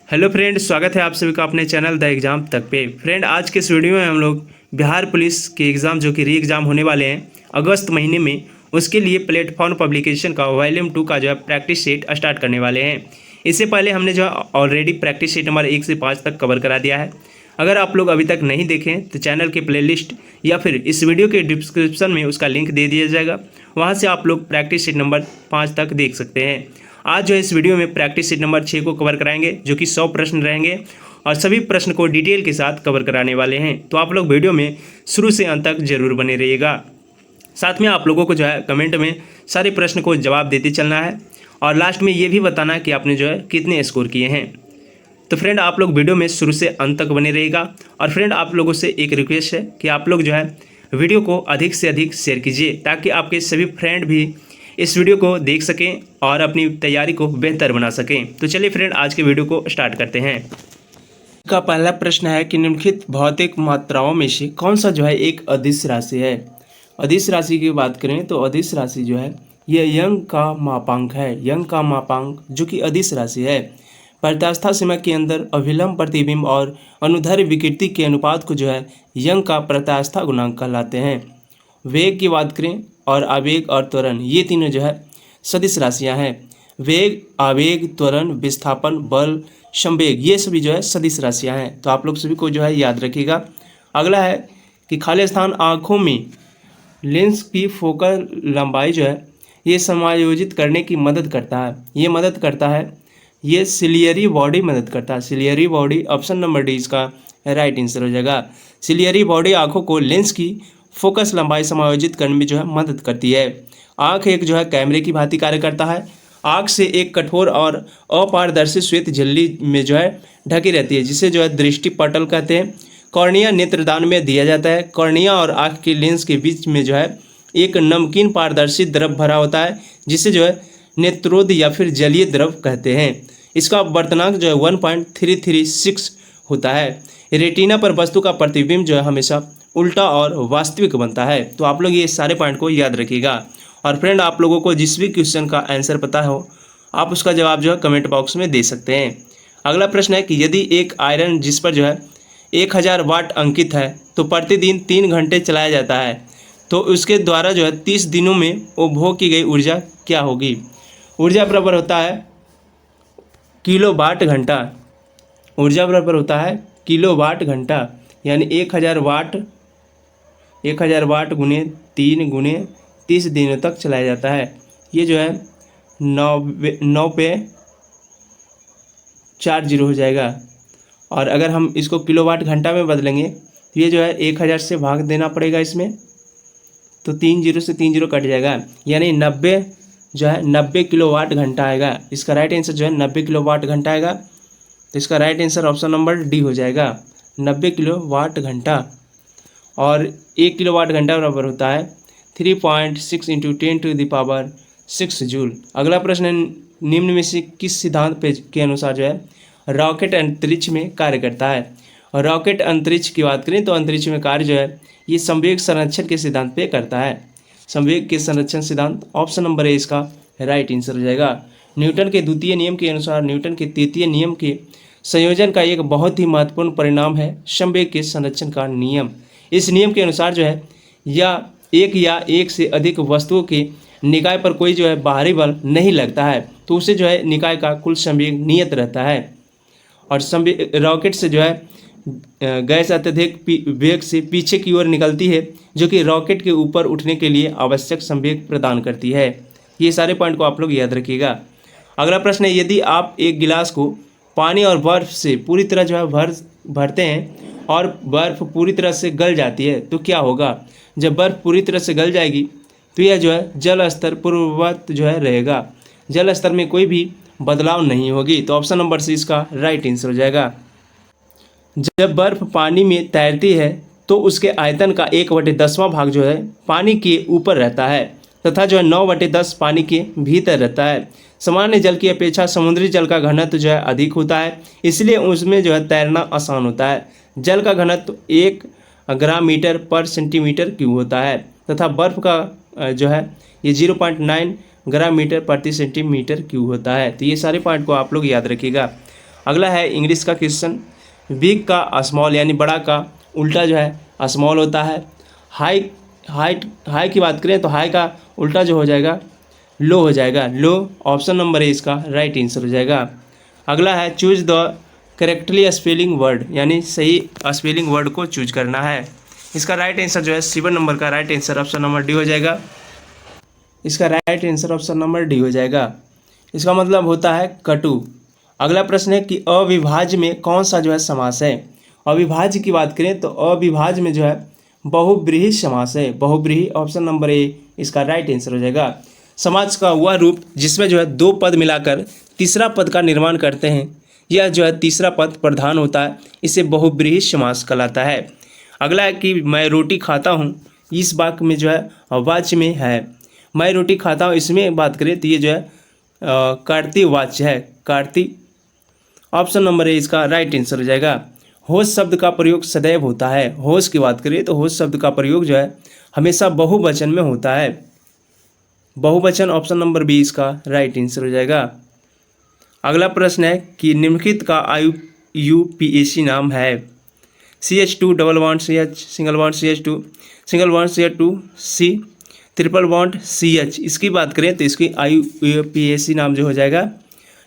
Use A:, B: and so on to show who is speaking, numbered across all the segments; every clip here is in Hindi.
A: हेलो फ्रेंड, स्वागत है आप सभी का अपने चैनल द एग्ज़ाम तक पे। फ्रेंड, आज के इस वीडियो में हम लोग बिहार पुलिस के एग्ज़ाम जो कि री एग्ज़ाम होने वाले हैं अगस्त महीने में, उसके लिए प्लेटफॉर्म पब्लिकेशन का वॉल्यूम 2 का जो है प्रैक्टिस सेट स्टार्ट करने वाले हैं। इससे पहले हमने जो है ऑलरेडी प्रैक्टिस सेट नंबर 1 से 5 तक कवर करा दिया है। अगर आप लोग अभी तक नहीं देखें तो चैनल के प्लेलिस्ट या फिर इस वीडियो के डिस्क्रिप्शन में उसका लिंक दे दिया जाएगा, वहाँ से आप लोग प्रैक्टिस सेट नंबर 5 तक देख सकते हैं। आज जो है इस वीडियो में प्रैक्टिस सेट नंबर 6 को कवर कराएंगे, जो कि 100 प्रश्न रहेंगे और सभी प्रश्न को डिटेल के साथ कवर कराने वाले हैं। तो आप लोग वीडियो में शुरू से अंत तक जरूर बने रहिएगा। साथ में आप लोगों को जो है कमेंट में सारे प्रश्न को जवाब देते चलना है और लास्ट में ये भी बताना है कि आपने जो है कितने स्कोर किए हैं। तो फ्रेंड, आप लोग वीडियो में शुरू से अंत तक बने रहिएगा। और फ्रेंड, आप लोगों से एक रिक्वेस्ट है कि आप लोग जो है वीडियो को अधिक से अधिक शेयर कीजिए, ताकि आपके सभी फ्रेंड भी इस वीडियो को देख सकें और अपनी तैयारी को बेहतर बना सकें। तो चलिए फ्रेंड, आज के वीडियो को स्टार्ट करते हैं। का पहला प्रश्न है कि निम्नलिखित भौतिक मात्राओं में से कौन सा जो है एक अदिश राशि है। अदिश राशि की बात करें तो अदिश राशि जो है यह यंग का मापांक है। यंग का मापांक जो कि अदिश राशि है, प्रत्यास्था सीमा के अंदर अभिलंब प्रतिबिंब और अनुदैर्ध्य विकृति के अनुपात को जो है यंग का प्रत्यास्था गुणांक कहलाते हैं। वेग की बात करें और आवेग और त्वरण, ये तीनों जो है सदिश राशियां हैं। वेग, आवेग, त्वरण, विस्थापन, बल, संवेग, ये सभी जो है सदिश राशियां हैं। तो आप लोग सभी को जो है याद रखिएगा। अगला है कि खाली स्थान आँखों में लेंस की फोकल लंबाई जो है ये समायोजित करने की मदद करता है। ये सिलियरी बॉडी मदद करता है। Ciliary body, option number D इसका राइट आंसर हो जाएगा। सिलियरी बॉडी आँखों को लेंस की फोकस लंबाई समायोजित करने में जो है मदद करती है। आँख एक जो है कैमरे की भांति कार्य करता है। आँख से एक कठोर और अपारदर्शी श्वेत झिल्ली में जो है ढकी रहती है, जिसे जो है दृष्टि पटल कहते हैं। कॉर्निया नेत्रदान में दिया जाता है। कॉर्निया और आँख के लेंस के बीच में जो है एक नमकीन पारदर्शी द्रव भरा होता है, जिसे जो है नेत्रोद या फिर जलीय द्रव कहते हैं। इसका वर्तनांक जो है 1.336 होता है। रेटिना पर वस्तु का प्रतिबिंब जो है हमेशा उल्टा और वास्तविक बनता है। तो आप लोग ये सारे पॉइंट को याद रखिएगा। और फ्रेंड, आप लोगों को जिस भी क्वेश्चन का आंसर पता हो आप उसका जवाब जो है कमेंट बॉक्स में दे सकते हैं। अगला प्रश्न है कि यदि एक आयरन जिस पर जो है 1000 वाट अंकित है तो प्रतिदिन 3 घंटे चलाया जाता है, तो उसके द्वारा जो है 30 दिनों में उपभोग की गई ऊर्जा क्या होगी। ऊर्जा बराबर होता है किलोवाट घंटा। ऊर्जा बराबर होता है किलोवाट घंटा, यानी 1000 वाट गुने 3 गुने 30 दिनों तक चलाया जाता है। ये जो है 9 पे 4 जीरो हो जाएगा। और अगर हम इसको किलोवाट घंटा में बदलेंगे तो ये जो है 1000 से भाग देना पड़ेगा इसमें, तो 3 जीरो से 3 जीरो कट जाएगा, यानी 90 जो है 90 किलोवाट घंटा आएगा। इसका राइट आंसर जो है 90 किलोवाट घंटा आएगा। तो इसका right answer option number D हो जाएगा, 90 किलोवाट घंटा। और 1 किलोवाट घंटा बराबर होता है 3.6 × 10⁻6 जूल। अगला प्रश्न है, निम्न में से किस सिद्धांत के अनुसार जो है रॉकेट अंतरिक्ष में कार्य करता है। और रॉकेट अंतरिक्ष की बात करें तो अंतरिक्ष में कार्य जो है ये संवेग संरक्षण के सिद्धांत पे करता है। संवेग के संरक्षण सिद्धांत, ऑप्शन नंबर ए इसका राइट आंसर हो जाएगा। न्यूटन के द्वितीय नियम के अनुसार न्यूटन के तृतीय नियम के संयोजन का एक बहुत ही महत्वपूर्ण परिणाम है संवेग के संरक्षण का नियम। इस नियम के अनुसार जो है या एक से अधिक वस्तुओं के निकाय पर कोई जो है बाहरी बल नहीं लगता है, तो उसे जो है निकाय का कुल संवेग नियत रहता है। और संवेग रॉकेट से जो है गैस अत्यधिक वेग से पीछे की ओर निकलती है, जो कि रॉकेट के ऊपर उठने के लिए आवश्यक संवेग प्रदान करती है। ये सारे पॉइंट को आप लोग याद रखिएगा। अगला प्रश्न है, यदि आप एक गिलास को पानी और बर्फ से पूरी तरह जो है भरते हैं और बर्फ पूरी तरह से गल जाती है तो क्या होगा। जब बर्फ पूरी तरह से गल जाएगी तो यह जो है जल स्तर पूर्ववत जो है रहेगा, जल स्तर में कोई भी बदलाव नहीं होगी। तो ऑप्शन नंबर सी इसका राइट आंसर हो जाएगा। जब बर्फ पानी में तैरती है तो उसके आयतन का 1/10वां भाग जो है पानी के ऊपर रहता है, तथा जो है 9/10 पानी के भीतर रहता है। सामान्य जल की अपेक्षा समुद्री जल का घनत्व जो है अधिक होता है, इसलिए उसमें जो है तैरना आसान होता है। जल का घनत्व 1 ग्राम मीटर पर सेंटीमीटर क्यूब होता है, तथा बर्फ का जो है ये 0.9 ग्राम मीटर प्रति सेंटीमीटर क्यूब होता है। तो ये सारे पॉइंट को आप लोग याद रखिएगा। अगला है इंग्लिश का क्वेश्चन, बिग का स्मॉल यानी बड़ा का उल्टा जो है स्मॉल होता है। हाई की बात करें तो हाई का उल्टा जो हो जाएगा लो हो जाएगा, लो ऑप्शन नंबर ए इसका राइट आंसर हो जाएगा। अगला है choose the correctly spelling word, यानी सही स्पेलिंग वर्ड को चूज करना है। इसका राइट आंसर जो है 7 नंबर का right answer option number D हो जाएगा। इसका right answer option number D हो जाएगा। इसका मतलब होता है कटु। अगला प्रश्न है कि अविभाज्य में कौन सा जो है समास है। अविभाज्य की बात करें तो अविभाज्य में जो है बहुब्रीहि समास है, बहुब्रीहि ऑप्शन नंबर ए इसका राइट आंसर हो जाएगा। समास का वह रूप जिसमें जो है दो पद मिलाकर तीसरा पद का निर्माण करते हैं, यह जो है तीसरा पद प्रधान होता है, इसे बहुब्रीहि समास कहलाता है। अगला है कि मैं रोटी खाता हूँ, इस वाक्य में जो है वाच्य में है। मैं रोटी खाता हूँ इसमें बात करें तो ये जो है कार्तीय वाच्य है, कार्तीय ऑप्शन नंबर ए इसका राइट आंसर हो जाएगा। होश शब्द का प्रयोग सदैव होता है। होश की बात करें तो होश शब्द का प्रयोग जो है हमेशा बहुवचन में होता है, बहुवचन ऑप्शन नंबर बी इसका राइट आंसर हो जाएगा। अगला प्रश्न है कि निम्नलिखित का IUPAC नाम है। CH2 double bond CH single bond CH2 single bond CH2 C triple bond CH। इसकी बात करें तो इसकी IUPAC नाम जो हो जाएगा,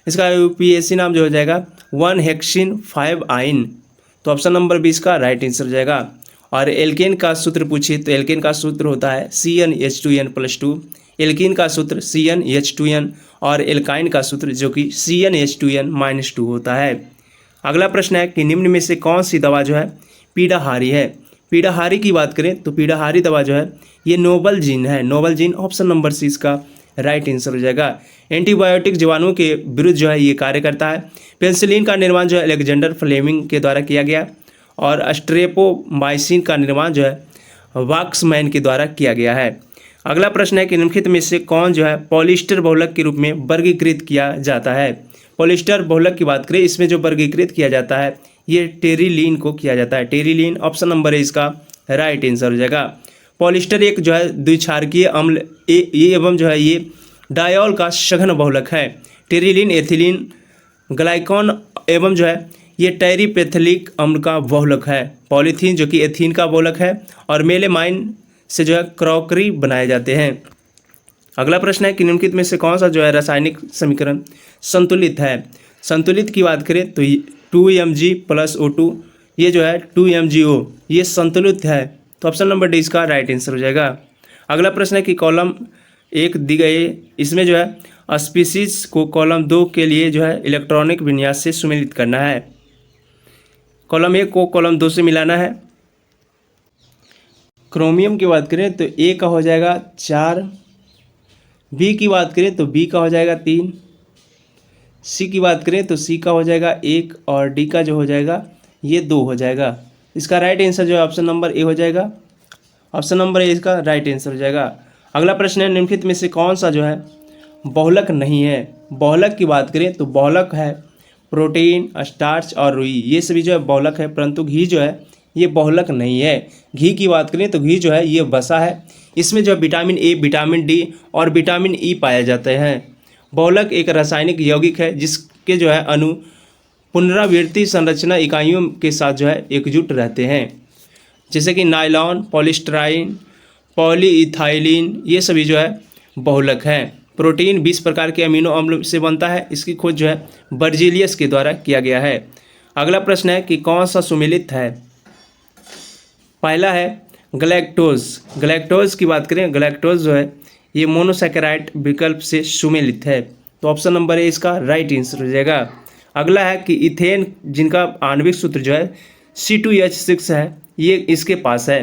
A: इसका IUPAC नाम जो हो जाएगा 1 हेक्सिन 5 आइन, तो ऑप्शन नंबर बी इसका राइट आंसर हो जाएगा। और एल्केन का सूत्र पूछिए तो एल्केन का सूत्र होता है CnH2n+2। एल्कीन का सूत्र CnH2n और एल्काइन का सूत्र जो कि CnH2n-2 होता है। अगला प्रश्न है कि निम्न में से कौन सी दवा जो है पीड़ाहारी है। पीड़ाहारी की बात करें तो पीड़ाहारी दवा जो है ये नोबल जीन है, नोबल जीन ऑप्शन नंबर सी इसका राइट आंसर हो जाएगा। एंटीबायोटिक जीवाणुओं के विरुद्ध जो है ये कार्य करता है। पेनिसिलिन का निर्माण जो है अलेक्जेंडर फ्लेमिंग के द्वारा किया गया और स्ट्रेप्टोमाइसिन का निर्माण जो है वाक्समैन के द्वारा किया गया है। अगला प्रश्न है कि निम्नलिखित में से कौन जो है पॉलिएस्टर बहुलक के रूप में वर्गीकृत किया जाता है। पॉलिएस्टर बहुलक की बात करें इसमें जो वर्गीकृत किया जाता है ये टेरिलीन को किया जाता है, टेरिलीन ऑप्शन नंबर है इसका राइट आंसर हो जाएगा। पॉलिएस्टर एक जो है द्विक्षारकीय अम्ल एवं जो है ये डायोल का सघन बहुलक है। टेरिलीन एथिलीन ग्लाइकॉन एवं जो है ये टेरिपेथिलिक अम्ल का बहुलक है। पॉलीथीन जो कि एथीन का बहुलक है और मेलेमाइन से जो है क्रॉकरी बनाए जाते हैं। अगला प्रश्न है कि निम्नलिखित में से कौन सा जो है रासायनिक समीकरण संतुलित है। संतुलित की बात करें तो 2Mg + O2 ये जो है 2MgO ये संतुलित है, तो ऑप्शन नंबर डी इसका राइट आंसर हो जाएगा। अगला प्रश्न है कि कॉलम 1 दी गई इसमें जो है स्पीसीज को कॉलम 2 के लिए जो है इलेक्ट्रॉनिक विन्यास से सुमेलित करना है। कॉलम 1 को कॉलम 2 से मिलाना है। क्रोमियम की बात करें तो ए का हो जाएगा 4, बी की बात करें तो बी का हो जाएगा 3, सी की बात करें तो सी का हो जाएगा 1 और डी का जो हो जाएगा ये 2 हो जाएगा। इसका राइट आंसर जो है ऑप्शन नंबर ए हो जाएगा, ऑप्शन नंबर ए इसका राइट आंसर हो जाएगा। अगला प्रश्न है निम्नलिखित में से कौन सा जो है बहुलक नहीं है। बहुलक की बात करें तो बहुलक है प्रोटीन, स्टार्च और रुई, ये सभी जो है बहुलक है, परंतु घी जो है ये बहुलक नहीं है। घी की बात करें तो घी जो है ये वसा है, इसमें जो है विटामिन ए, विटामिन डी और विटामिन ई पाए जाते हैं। बहुलक एक रासायनिक यौगिक है जिसके जो है अणु पुनरावृत्ति संरचना इकाइयों के साथ जो है एकजुट रहते हैं, जैसे कि नायलॉन, पॉलीस्टाइरीन, पॉलीइथाइलिन ये सभी जो है बहुलक हैं। प्रोटीन 20 प्रकार के अमीनो अम्ल से बनता है, इसकी खोज जो है बर्जीलियस के द्वारा किया गया है। अगला प्रश्न है कि कौन सा सुमेलित है। पहला है गलैक्टोज। गलैक्टोज की बात करें, गलैक्टोज जो है ये मोनोसैकेराइड विकल्प से सुमेलित है, तो ऑप्शन नंबर ए इसका राइट आंसर हो जाएगा। अगला है कि इथेन जिनका आणविक सूत्र जो है C2H6 है ये इसके पास है।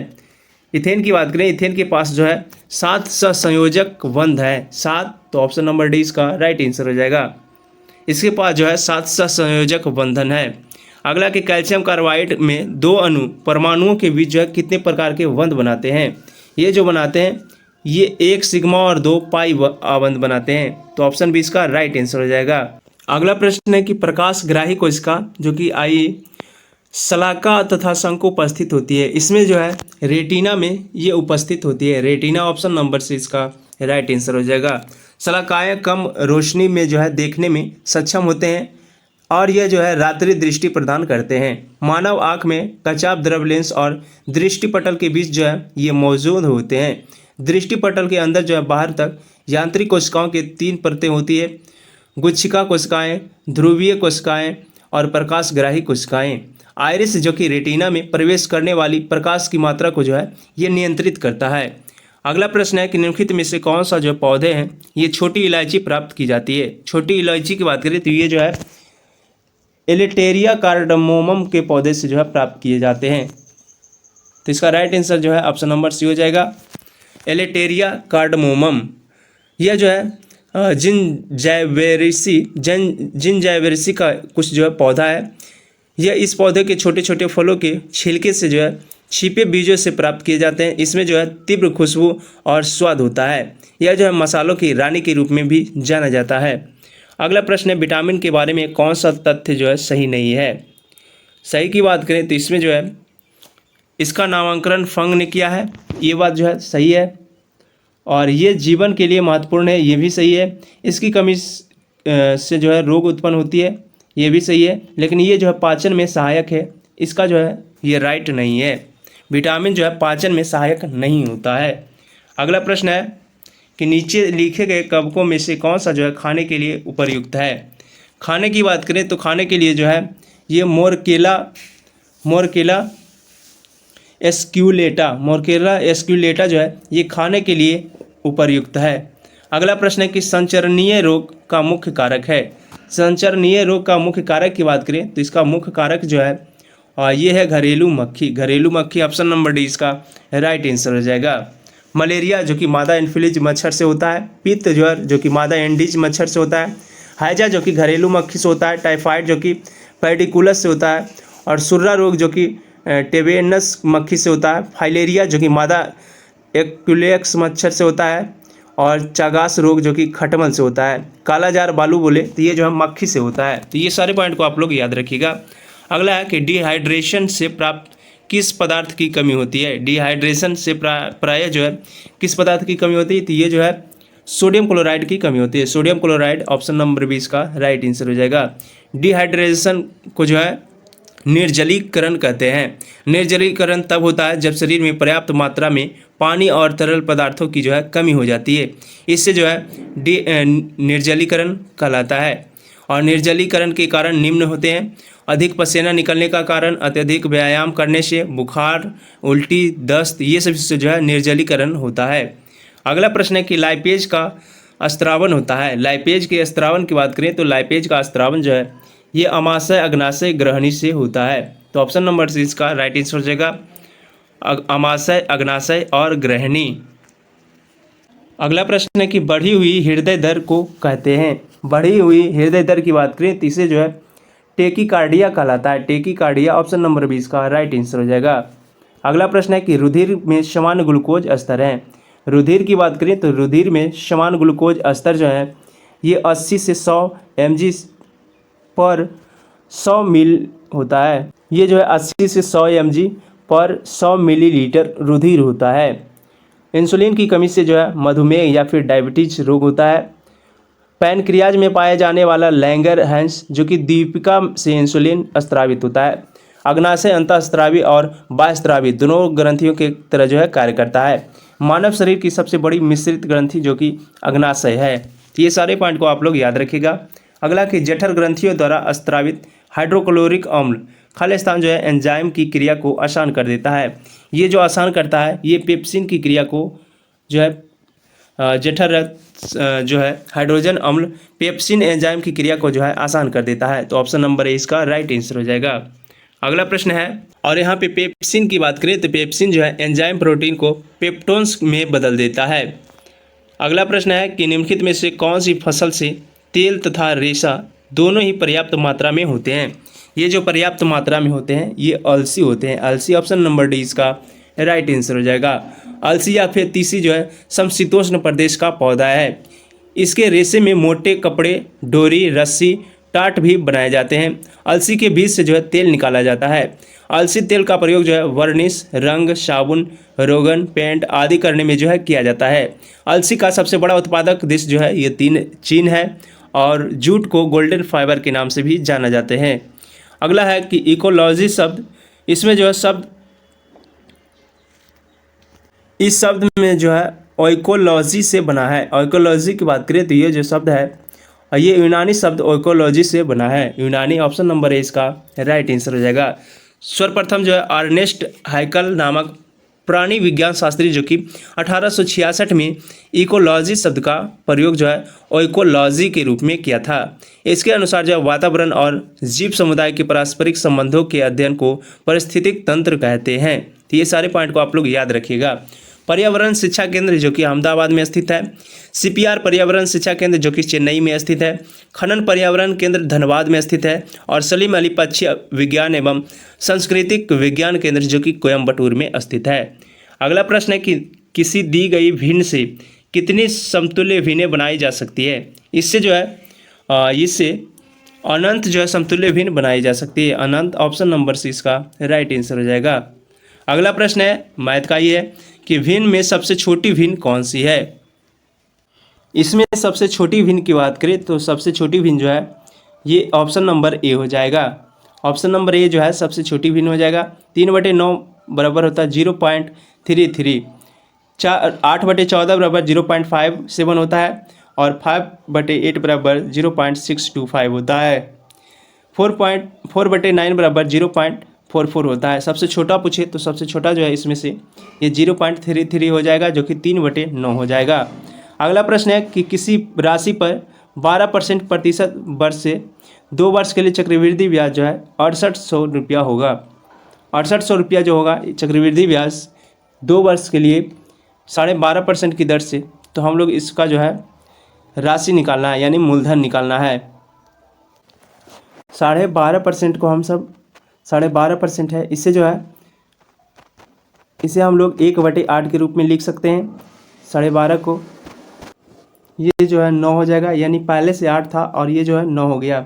A: इथेन की बात करें, इथेन के पास जो है 7 सहसंयोजक बंध है, 7, तो ऑप्शन नंबर डी इसका राइट आंसर हो जाएगा। इसके पास जो है 7 सहसंयोजक बंधन है। अगला कि कैल्शियम कार्बाइड में 2 अणु परमाणुओं के बीच जो है कितने प्रकार के बंध बनाते हैं। ये जो बनाते हैं ये 1 सिग्मा और 2 पाई बंध बनाते हैं, तो ऑप्शन बी इसका राइट आंसर हो जाएगा। अगला प्रश्न है कि प्रकाश ग्राही कोशिका जो कि शलाका तथा शंकु उपस्थित होती है, इसमें जो है रेटिना में ये उपस्थित होती है, रेटिना ऑप्शन नंबर से इसका राइट आंसर हो जाएगा। शलाकाएँ कम रोशनी में जो है देखने में सक्षम होते हैं और यह जो है रात्रि दृष्टि प्रदान करते हैं। मानव आँख में कचाप द्रव लेंस और दृष्टिपटल के बीच जो है ये मौजूद होते हैं। दृष्टिपटल के अंदर जो है बाहर तक यांत्रिक कोशिकाओं की 3 परतें होती है, गुच्छिका कोशिकाएं, ध्रुवीय कोशिकाएं और प्रकाशग्राही कोशिकाएं। आइरिस जो कि रेटिना में प्रवेश करने वाली प्रकाश की मात्रा को जो है ये नियंत्रित करता है। अगला प्रश्न है कि निम्नलिखित में से कौन सा जो पौधे हैं ये छोटी इलायची प्राप्त की जाती है। छोटी इलायची की बात करें तो ये जो है एलेटेरिया कार्डामोमम के पौधे से जो है प्राप्त किए जाते हैं। तो इसका राइट आंसर जो है ऑप्शन नंबर सी हो जाएगा, एलेटेरिया कार्डामोमम। यह जो है जिंजाइवेरेसी का कुछ जो है पौधा है। यह इस पौधे के छोटे छोटे फलों के छिलके से जो है छिपे बीजों से प्राप्त किए जाते हैं। इसमें जो है तीव्र खुशबू और स्वाद होता है। यह जो है मसालों की रानी के रूप में भी जाना जाता है। अगला प्रश्न है विटामिन के बारे में कौन सा तथ्य जो है सही नहीं है। सही की बात करें तो इसमें जो है इसका नामांकन फंग ने किया है, ये बात जो है सही है। और ये जीवन के लिए महत्वपूर्ण है, ये भी सही है। इसकी कमी से जो है रोग उत्पन्न होती है, ये भी सही है। लेकिन ये जो है पाचन में सहायक है, इसका जो है ये राइट नहीं है। विटामिन जो है पाचन में सहायक नहीं होता है। अगला प्रश्न है कि नीचे लिखे गए कवकों में से कौन सा जो है खाने के लिए उपयुक्त है। खाने की बात करें तो खाने के लिए जो है ये मोरकेला एस्क्यूलेटा जो है ये खाने के लिए उपयुक्त है। अगला प्रश्न है कि संचरणीय रोग का मुख्य कारक है। संचरणीय रोग का मुख्य कारक की बात करें तो इसका मुख्य कारक जो है ये है घरेलू मक्खी। ऑप्शन नंबर डी इसका राइट आंसर हो जाएगा। मलेरिया जो कि मादा एनफिलीज मच्छर से होता है। पित्त ज्वर जो कि मादा एंडीज मच्छर से होता है। हैजा जो कि घरेलू मक्खी से होता है। टाइफाइड जो कि पेडिकुलस से होता है। और सुर्रा रोग जो कि टेबेनस मक्खी से होता है। फाइलेरिया जो कि मादा एक्युलेक्स मच्छर से होता है। और चागास रोग जो कि खटमल से होता है। कालाजार बालू बोले तो ये जो है मक्खी से होता है। तो ये सारे पॉइंट को आप लोग याद रखिएगा। अगला है कि डिहाइड्रेशन से प्राप्त किस पदार्थ की कमी होती है। डिहाइड्रेशन से प्राय जो है किस पदार्थ की कमी होती है, तो ये जो है सोडियम क्लोराइड की कमी होती है। सोडियम क्लोराइड ऑप्शन नंबर 20 का राइट आंसर हो जाएगा। डिहाइड्रेशन को जो है निर्जलीकरण कहते हैं। निर्जलीकरण तब होता है जब शरीर में पर्याप्त मात्रा में पानी और तरल पदार्थों की जो है कमी हो जाती है। इससे जो है निर्जलीकरण कहलाता है। और निर्जलीकरण के कारण निम्न होते हैं। अधिक पसीना निकलने का कारण, अत्यधिक व्यायाम करने से, बुखार, उल्टी, दस्त, ये सब से जो है निर्जलीकरण होता है। अगला प्रश्न है कि लाइपेज का स्त्रावन होता है। लाइपेज के स्त्रावन की बात करें तो लाइपेज का स्त्रावन जो है ये अमाशय, अग्नाशय, ग्रहणी से होता है। तो ऑप्शन नंबर सी इसका राइट आंसर हो जाएगा, अमाशय, अग्नाशय और ग्रहणी। अगला प्रश्न है कि बढ़ी हुई हृदय दर को कहते हैं। बढ़ी हुई हृदय दर की बात करें तो इसे जो है टेकीकार्डिया कहलाता है। टेकीकार्डिया ऑप्शन नंबर 20 का राइट आंसर हो जाएगा। अगला प्रश्न है कि रुधिर में समान ग्लूकोज स्तर है। रुधिर की बात करें तो रुधिर में समान ग्लूकोज स्तर जो है ये 80 से 100 mg पर 100 मिल होता है। ये जो है 80 से 100 mg पर 100 मिलीलीटर रुधिर होता है। इंसुलिन की कमी से जो है मधुमेह या फिर डायबिटीज रोग होता है। पैनक्रियाज में पाया जाने वाला लैंगरहैंस जो कि दीपिका से इंसुलिन स्त्रावित होता है। अग्नाशय अंतःस्त्रावी और बाह्यस्त्रावी दोनों ग्रंथियों के तरह जो है कार्य करता है। मानव शरीर की सबसे बड़ी मिश्रित ग्रंथि जो कि अग्नाशय है। तो ये सारे पॉइंट को आप लोग याद रखिएगा। अगला कि जठर ग्रंथियों द्वारा स्त्रावित हाइड्रोक्लोरिक अम्ल खालिस्तान जो है एंजाइम की क्रिया को आसान कर देता है। ये जो आसान करता है ये पेप्सिन की क्रिया को जो है जठर जो है हाइड्रोजन अम्ल पेप्सिन एंजाइम की क्रिया को जो है आसान कर देता है। तो ऑप्शन नंबर ए इसका राइट आंसर हो जाएगा। अगला प्रश्न है और यहाँ पे पेप्सिन की बात करें तो पेप्सिन जो है एंजाइम प्रोटीन को पेप्टोन्स में बदल देता है। अगला प्रश्न है कि निम्नलिखित में से कौन सी फसल से तेल तथा रेशा दोनों ही पर्याप्त मात्रा में होते हैं। ये जो पर्याप्त मात्रा में होते हैं ये अलसी होते हैं। अलसी ऑप्शन नंबर डी इसका राइट आंसर हो जाएगा। अलसी या फिर तीसी जो है समशीतोष्ण प्रदेश का पौधा है। इसके रेशे में मोटे कपड़े, डोरी, रस्सी, टाट भी बनाए जाते हैं। अलसी के बीज से जो है तेल निकाला जाता है। अलसी तेल का प्रयोग जो है वर्निश, रंग, साबुन, रोगन, पेंट आदि करने में जो है किया जाता है। अलसी का सबसे बड़ा उत्पादक देश जो है ये चीन है। और जूट को गोल्डन फाइबर के नाम से भी जाना जाते हैं। अगला है कि इकोलॉजी शब्द, इसमें जो है इस शब्द में जो है ओइकोलॉजी से बना है। ओइकोलॉजी की बात करें तो ये जो शब्द है ये यूनानी शब्द ओइकोलॉजी से बना है। यूनानी ऑप्शन नंबर ए इसका राइट आंसर हो जाएगा। सर्वप्रथम जो है अर्नेस्ट हाइकल नामक प्राणी विज्ञान शास्त्री जो कि 1866 में इकोलॉजी शब्द का प्रयोग जो है ओइकोलॉजी के रूप में किया था। इसके अनुसार जो है वातावरण और जीव समुदाय के पारस्परिक संबंधों के अध्ययन को पारिस्थितिक तंत्र कहते हैं। तो ये सारे पॉइंट को आप लोग याद रखिएगा। पर्यावरण शिक्षा केंद्र जो कि अहमदाबाद में स्थित है। सीपीआर पर्यावरण शिक्षा केंद्र जो कि चेन्नई में स्थित है। खनन पर्यावरण केंद्र धनबाद में स्थित है। और सलीम अली पक्षी विज्ञान एवं सांस्कृतिक विज्ञान केंद्र जो कि कोयम्बटूर में स्थित है। अगला प्रश्न है कि किसी दी गई भिन्न से कितनी समतुल्य भिन्नें बनाई जा सकती है। इससे जो है इससे अनंत जो है समतुल्य भिन्न बनाई जा सकती है। अनंत ऑप्शन नंबर सी इसका राइट आंसर हो जाएगा। अगला प्रश्न है मैथ का, ये है कि भिन्न में सबसे छोटी भिन्न कौन सी है। इसमें सबसे छोटी भिन्न की बात करें तो सबसे छोटी भिन्न जो है ये ऑप्शन नंबर ए हो जाएगा। ऑप्शन नंबर ए जो है सबसे छोटी भिन्न हो जाएगा। 3/9 बराबर होता है 0.33। 8/14 बराबर 0.57 होता है। और 5/8 बराबर 0.625 होता है। 4/9 बराबर 0.44 होता है। सबसे छोटा पूछे तो सबसे छोटा जो है इसमें से ये 0.33 हो जाएगा जो कि 3/9 हो जाएगा। अगला प्रश्न है कि किसी राशि पर 12% प्रतिशत वर्ष से 2 वर्ष के लिए चक्रवृद्धि ब्याज जो है 6800 रुपया होगा। 6800 रुपया जो होगा चक्रवृद्धि ब्याज 2 वर्ष के लिए 12.5% की दर से, तो हम लोग इसका जो है राशि निकालना है यानी मूलधन निकालना है। 12.5% को हम सब 12.5% है, इससे जो है इसे हम लोग 1/8 के रूप में लिख सकते हैं। 12.5 को ये जो है 9 हो जाएगा, यानी पहले से 8 था और ये जो है 9 हो गया।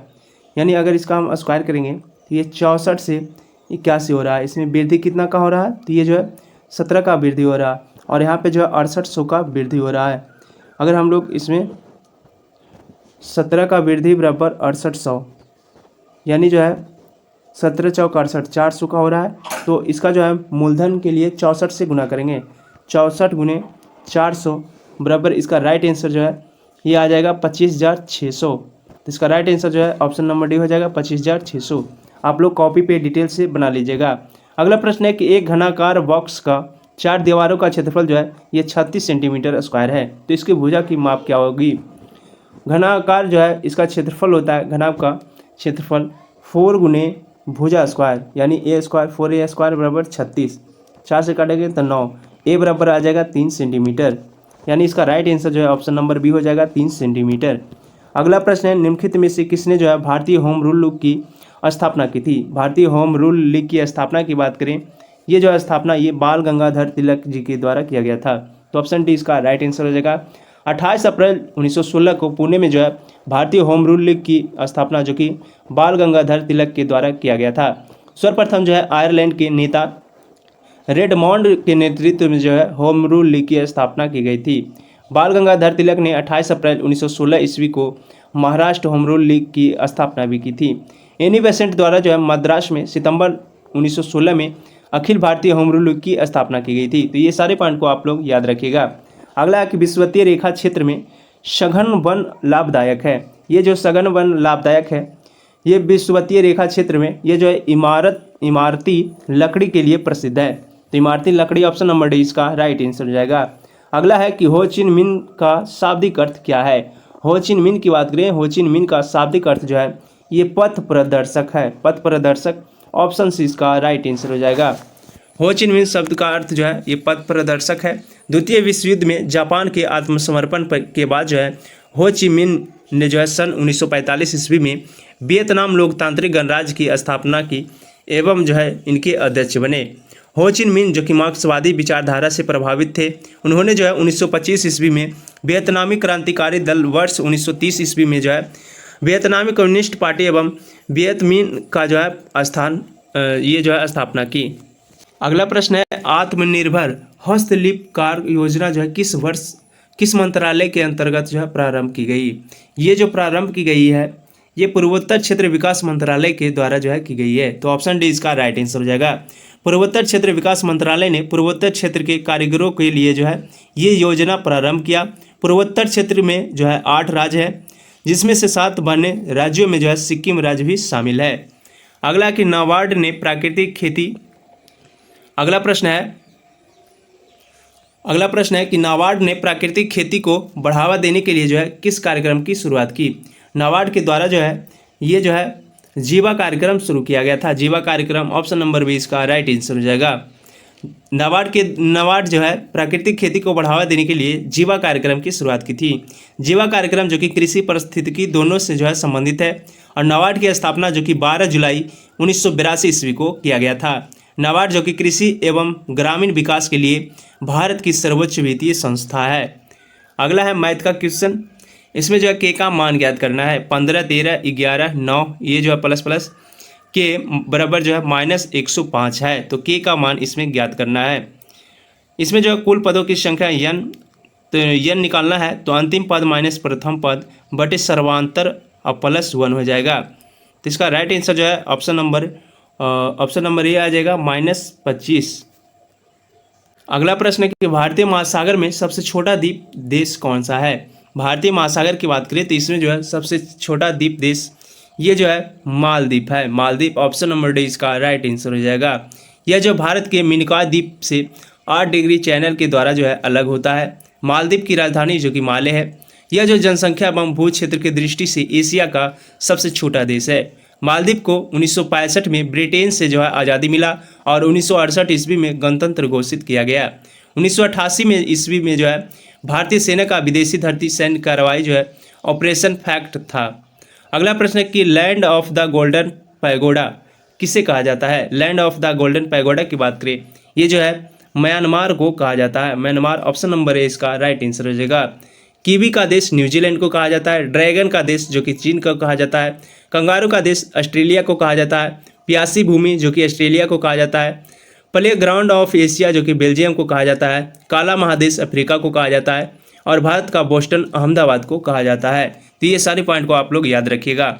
A: यानी अगर इसका हम स्क्वायर करेंगे तो ये 64 से 81 हो रहा है। इसमें वृद्धि कितना का हो रहा है तो ये जो है 17 का वृद्धि हो रहा है और यहाँ पे जो है 6800 का वृद्धि हो रहा है। अगर हम लोग इसमें 17 का वृद्धि बराबर 6800 यानी जो है 17 चौक 68 400 का हो रहा है। तो इसका जो है मूलधन के लिए 64 से गुना करेंगे। 64 गुने 400 बराबर इसका राइट आंसर जो है ये आ जाएगा 25,600। तो इसका राइट आंसर जो है ऑप्शन नंबर डी हो जाएगा 25,600। आप लोग कॉपी पे डिटेल से बना लीजिएगा। अगला प्रश्न है कि एक घनाकार बॉक्स का 4 दीवारों का क्षेत्रफल जो है ये 36 सेंटीमीटर स्क्वायर है, तो इसकी भुजा की माप क्या होगी। घनाकार जो है इसका क्षेत्रफल होता है, घनाभ का क्षेत्रफल 4 गुने भुजा स्क्वायर यानी ए स्क्वायर 4a स्क्वायर बराबर 36। 4 से काटेंगे तो 9। ए बराबर आ जाएगा 3 सेंटीमीटर, यानी इसका राइट आंसर जो है ऑप्शन नंबर बी हो जाएगा 3 सेंटीमीटर। अगला प्रश्न है निम्नलिखित में से किसने जो है भारतीय होम रूल लीग की स्थापना की थी। भारतीय होम रूल लीग की स्थापना की बात करें, ये जो स्थापना ये बाल गंगाधर तिलक जी के द्वारा किया गया था। तो ऑप्शन डी इसका राइट आंसर हो जाएगा। 28 अप्रैल 1916 को पुणे में जो है भारतीय होम रूल लीग की स्थापना जो कि बाल गंगाधर तिलक के द्वारा किया गया था। सर्वप्रथम जो है आयरलैंड के नेता रेडमॉन्ड के नेतृत्व में जो है होम रूल लीग की स्थापना की गई थी। बाल गंगाधर तिलक ने 28 अप्रैल 1916 ईस्वी को महाराष्ट्र होम रूल लीग की स्थापना भी की थी। एनी बेसेंट द्वारा जो है मद्रास में सितंबर 1916 में Akhil Bharatiya home rule league की स्थापना की गई थी। तो ये सारे पॉइंट को आप लोग याद रखिएगा। अगला है कि विषुवतीय रेखा क्षेत्र में सघन वन लाभदायक है। ये जो सघन वन लाभदायक है ये विषुवतीय रेखा क्षेत्र में ये जो है इमारती लकड़ी के लिए प्रसिद्ध है। तो इमारती लकड़ी ऑप्शन नंबर डी इसका राइट आंसर हो जाएगा। अगला है कि हो चिन मिन का शाब्दिक अर्थ क्या है। हो चिन मिन की बात करें, हो चिन मिन का शाब्दिक अर्थ जो है ये पथ प्रदर्शक है। पथ प्रदर्शक ऑप्शन सी इसका राइट आंसर हो जाएगा। हो चिन मिन शब्द का अर्थ जो है ये पथ प्रदर्शक है। द्वितीय विश्व युद्ध में जापान के आत्मसमर्पण के बाद जो है हो ची मिन ने जो है सन 1945 ईस्वी में वियतनाम लोकतांत्रिक गणराज्य की स्थापना की एवं जो है इनके अध्यक्ष बने। हो चिन मिन जो कि मार्क्सवादी विचारधारा से प्रभावित थे, उन्होंने जो है 1925 ईस्वी में वियतनामी क्रांतिकारी दल, वर्ष 1930 ईस्वी में जो है वियतनामी कम्युनिस्ट पार्टी एवं वियतमिन का जो है स्थापना की। अगला प्रश्न है आत्मनिर्भर हस्तलिपि कार्य योजना जो है किस वर्ष किस मंत्रालय के अंतर्गत जो है प्रारंभ की गई? ये जो प्रारंभ की गई है ये पूर्वोत्तर क्षेत्र विकास मंत्रालय के द्वारा जो है की गई है। तो ऑप्शन डी इसका राइट आंसर हो जाएगा। पूर्वोत्तर क्षेत्र विकास मंत्रालय ने पूर्वोत्तर क्षेत्र के कारीगरों के लिए जो है ये योजना प्रारंभ किया। पूर्वोत्तर क्षेत्र में जो है 8 राज्य है, जिसमें से 7 बने राज्यों में जो है सिक्किम राज्य भी शामिल है। अगला कि नाबार्ड ने प्राकृतिक खेती, अगला प्रश्न है कि नाबार्ड ने प्राकृतिक खेती को बढ़ावा देने के लिए जो है किस कार्यक्रम की शुरुआत की? नाबार्ड के द्वारा जो है ये जो है जीवा कार्यक्रम शुरू किया गया था। जीवा कार्यक्रम ऑप्शन नंबर 20 का राइट आंसर हो जाएगा। नाबार्ड जो है प्राकृतिक खेती को बढ़ावा देने के लिए जीवा कार्यक्रम की शुरुआत की थी। जीवा कार्यक्रम जो कि कृषि पारिस्थितिकी दोनों से जो है संबंधित है और नाबार्ड की स्थापना जो कि 12 जुलाई 1982 ईस्वी को किया गया था। नाबार्ड जो कि कृषि एवं ग्रामीण विकास के लिए भारत की सर्वोच्च वित्तीय संस्था है। अगला है मैथ का क्वेश्चन। इसमें जो है के का मान ज्ञात करना है। 15, 13, 11, 9 ये जो है प्लस के बराबर जो है -105 है। तो के का मान इसमें ज्ञात करना है। इसमें जो है कुल पदों की संख्या n, तो n निकालना है तो अंतिम पद माइनस प्रथम पद बटे सर्वांतर और +1 हो जाएगा। तो इसका राइट आंसर जो है ऑप्शन नंबर ये आ जाएगा -25। अगला प्रश्न है कि भारतीय महासागर में सबसे छोटा द्वीप देश कौन सा है? भारतीय महासागर की बात करें तो इसमें जो है सबसे छोटा द्वीप देश ये जो है मालदीव है। मालदीव ऑप्शन नंबर डी इसका राइट आंसर हो जाएगा। यह जो भारत के मिनिकॉय द्वीप से 8 डिग्री चैनल के द्वारा जो है अलग होता है। मालदीव की राजधानी जो कि माले है। यह जो जनसंख्या एवं भू क्षेत्र की दृष्टि से एशिया का सबसे छोटा देश है। मालदीव को 1965 में ब्रिटेन से जो है आज़ादी मिला और 1968 ईस्वी में गणतंत्र घोषित किया गया। 1988 में ईस्वी में जो है भारतीय सेना का विदेशी धरती सैन्य कार्रवाई जो है ऑपरेशन फैक्ट था। अगला प्रश्न है कि land of the golden pagoda किसे कहा जाता है? Land of the golden pagoda की बात करें ये जो है म्यांमार को कहा जाता है। म्यांमार ऑप्शन नंबर ए इसका राइट आंसर हो जाएगा। कीवी का देश न्यूजीलैंड को कहा जाता है। ड्रैगन का देश जो कि चीन को कहा जाता है। कंगारू का देश ऑस्ट्रेलिया को कहा जाता है। प्यासी भूमि जो कि ऑस्ट्रेलिया को कहा जाता है। प्ले ग्राउंड ऑफ एशिया जो कि बेल्जियम को कहा जाता है। काला महादेश अफ्रीका को कहा जाता है और भारत का बोस्टन अहमदाबाद को कहा जाता है। तो ये सारे पॉइंट को आप लोग याद रखिएगा।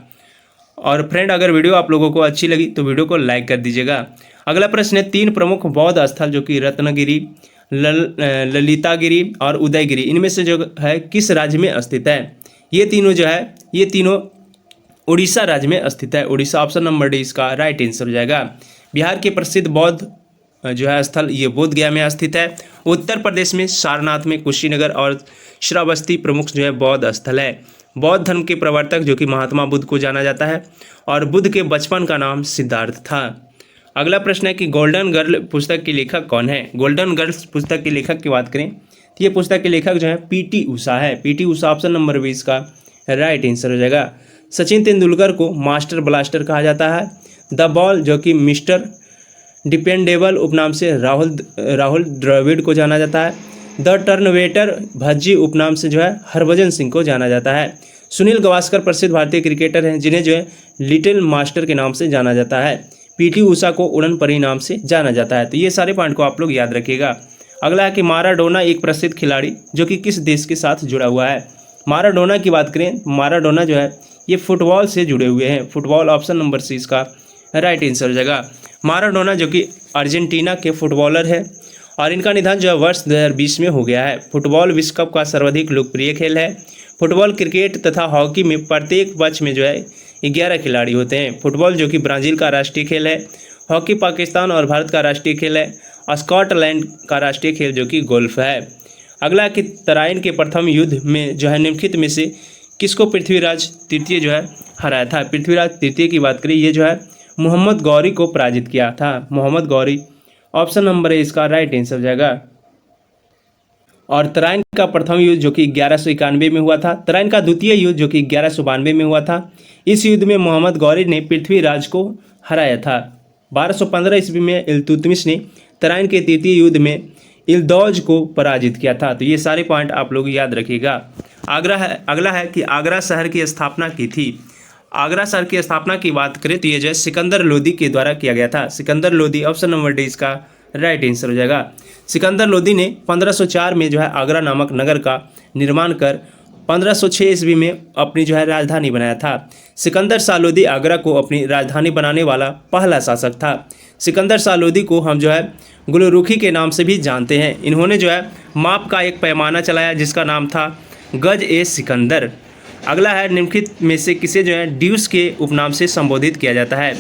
A: और फ्रेंड अगर वीडियो आप लोगों को अच्छी लगी तो वीडियो को लाइक कर दीजिएगा। अगला प्रश्न है 3 प्रमुख बौद्ध स्थल जो कि रत्नगिरी, ललितागिरी और उदयगिरी इनमें से जो है किस राज्य में स्थित है? ये तीनों उड़ीसा राज्य में स्थित है। उड़ीसा ऑप्शन नंबर डी इसका राइट आंसर हो जाएगा। बिहार के प्रसिद्ध बौद्ध जो है स्थल ये बोध गया में स्थित है। उत्तर प्रदेश में सारनाथ में कुशीनगर और श्रावस्ती प्रमुख जो है बौद्ध स्थल है। बौद्ध धर्म के प्रवर्तक जो कि महात्मा बुद्ध को जाना जाता है और बुद्ध के बचपन का नाम सिद्धार्थ था। अगला प्रश्न है कि गोल्डन गर्ल पुस्तक के लेखक कौन है? गोल्डन गर्ल्स पुस्तक के लेखक की बात करें तो ये पुस्तक के लेखक जो है पीटी उषा है। पीटी उषा ऑप्शन नंबर 20 का राइट आंसर हो जाएगा। सचिन तेंदुलकर को मास्टर ब्लास्टर कहा जाता है। द बॉल जो कि मिस्टर डिपेंडेबल उपनाम से राहुल द्रविड़ को जाना जाता है। द टर्नवेटर भज्जी उपनाम से जो है हरभजन सिंह को जाना जाता है। सुनील गावस्कर प्रसिद्ध भारतीय क्रिकेटर हैं जिन्हें जो है लिटिल मास्टर के नाम से जाना जाता है। पीटी उषा को उड़न परी नाम से जाना जाता है। तो ये सारे पॉइंट को आप लोग याद रखिएगा। अगला है कि माराडोना एक प्रसिद्ध खिलाड़ी जो कि किस देश के साथ जुड़ा हुआ है? माराडोना की बात करें माराडोना जो है ये फुटबॉल से जुड़े हुए हैं। फुटबॉल ऑप्शन नंबर सी इसका राइट आंसर हो जाएगा। माराडोना जो कि अर्जेंटीना के फुटबॉलर है और इनका निधन जो है वर्ष 2020 में हो गया है। फुटबॉल विश्व कप का सर्वाधिक लोकप्रिय खेल है। फुटबॉल, क्रिकेट तथा हॉकी में प्रत्येक पक्ष में जो है 11 खिलाड़ी होते हैं। फुटबॉल जो कि ब्राज़ील का राष्ट्रीय खेल है। हॉकी पाकिस्तान और भारत का राष्ट्रीय खेल है। और स्कॉटलैंड का राष्ट्रीय खेल जो कि गोल्फ है। अगला कि तराइन के प्रथम युद्ध में जो है निम्नलिखित में से किसको पृथ्वीराज तृतीय जो है हराया था? पृथ्वीराज तृतीय की बात करें ये जो है मोहम्मद गौरी को पराजित किया था। मोहम्मद गौरी ऑप्शन नंबर है इसका राइट आंसर हो जाएगा। और तराइन का प्रथम युद्ध जो कि 1191 में हुआ था। तराइन का द्वितीय युद्ध जो कि 1192 में हुआ था। इस युद्ध में मोहम्मद गौरी ने पृथ्वीराज को हराया था। 1215 ईस्वी में इल्तुतमिश ने तराइन के तृतीय युद्ध में इल्दौज को पराजित किया था। तो ये सारे पॉइंट आप लोग याद रखिएगा। अगला है कि आगरा शहर की स्थापना की थी। आगरा शहर की स्थापना की बात करें तो ये जो है सिकंदर लोदी के द्वारा किया गया था। Sikandar Lodi option number D इसका राइट आंसर हो जाएगा। सिकंदर लोदी ने 1504 में जो है आगरा नामक नगर का निर्माण कर 1506 ईस्वी में अपनी जो है राजधानी बनाया था। सिकंदर शाह लोदी आगरा को अपनी राजधानी बनाने वाला पहला शासक था। सिकंदर शाह लोदी को हम जो है गुलरुखी के नाम से भी जानते हैं। इन्होंने जो है माप का एक पैमाना चलाया जिसका नाम था गज ए सिकंदर। अगला है निम्नलिखित में से किसे जो है ड्यूस के उपनाम से संबोधित किया जाता है।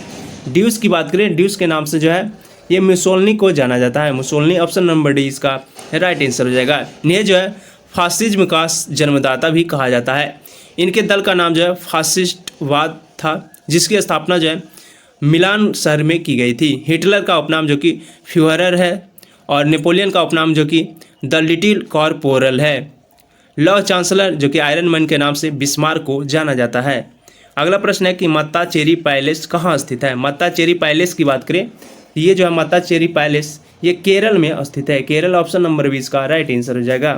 A: ड्यूस की बात करें, ड्यूस के नाम से जो है ये मुसोलिनी को जाना जाता है। मुसोलिनी ऑप्शन नंबर डी इसका राइट आंसर हो जाएगा। इन्हें जो है फासिज्म का जन्मदाता भी कहा जाता है। इनके दल का नाम जो है फासिस्टवाद था, जिसकी स्थापना जो है मिलान शहर में की गई थी। हिटलर का उपनाम जो कि फ्यूहरर है और नेपोलियन का उपनाम जो कि द लिटिल कॉरपोरल है। लॉ चांसलर जो कि आयरन मैन के नाम से बिस्मार्क को जाना जाता है। अगला प्रश्न है कि मत्ताचेरी पैलेस कहाँ स्थित है। मत्ताचेरी पैलेस की बात करें, ये जो है मत्ताचेरी पैलेस ये केरल में स्थित है। केरल ऑप्शन नंबर 20 का राइट आंसर हो जाएगा।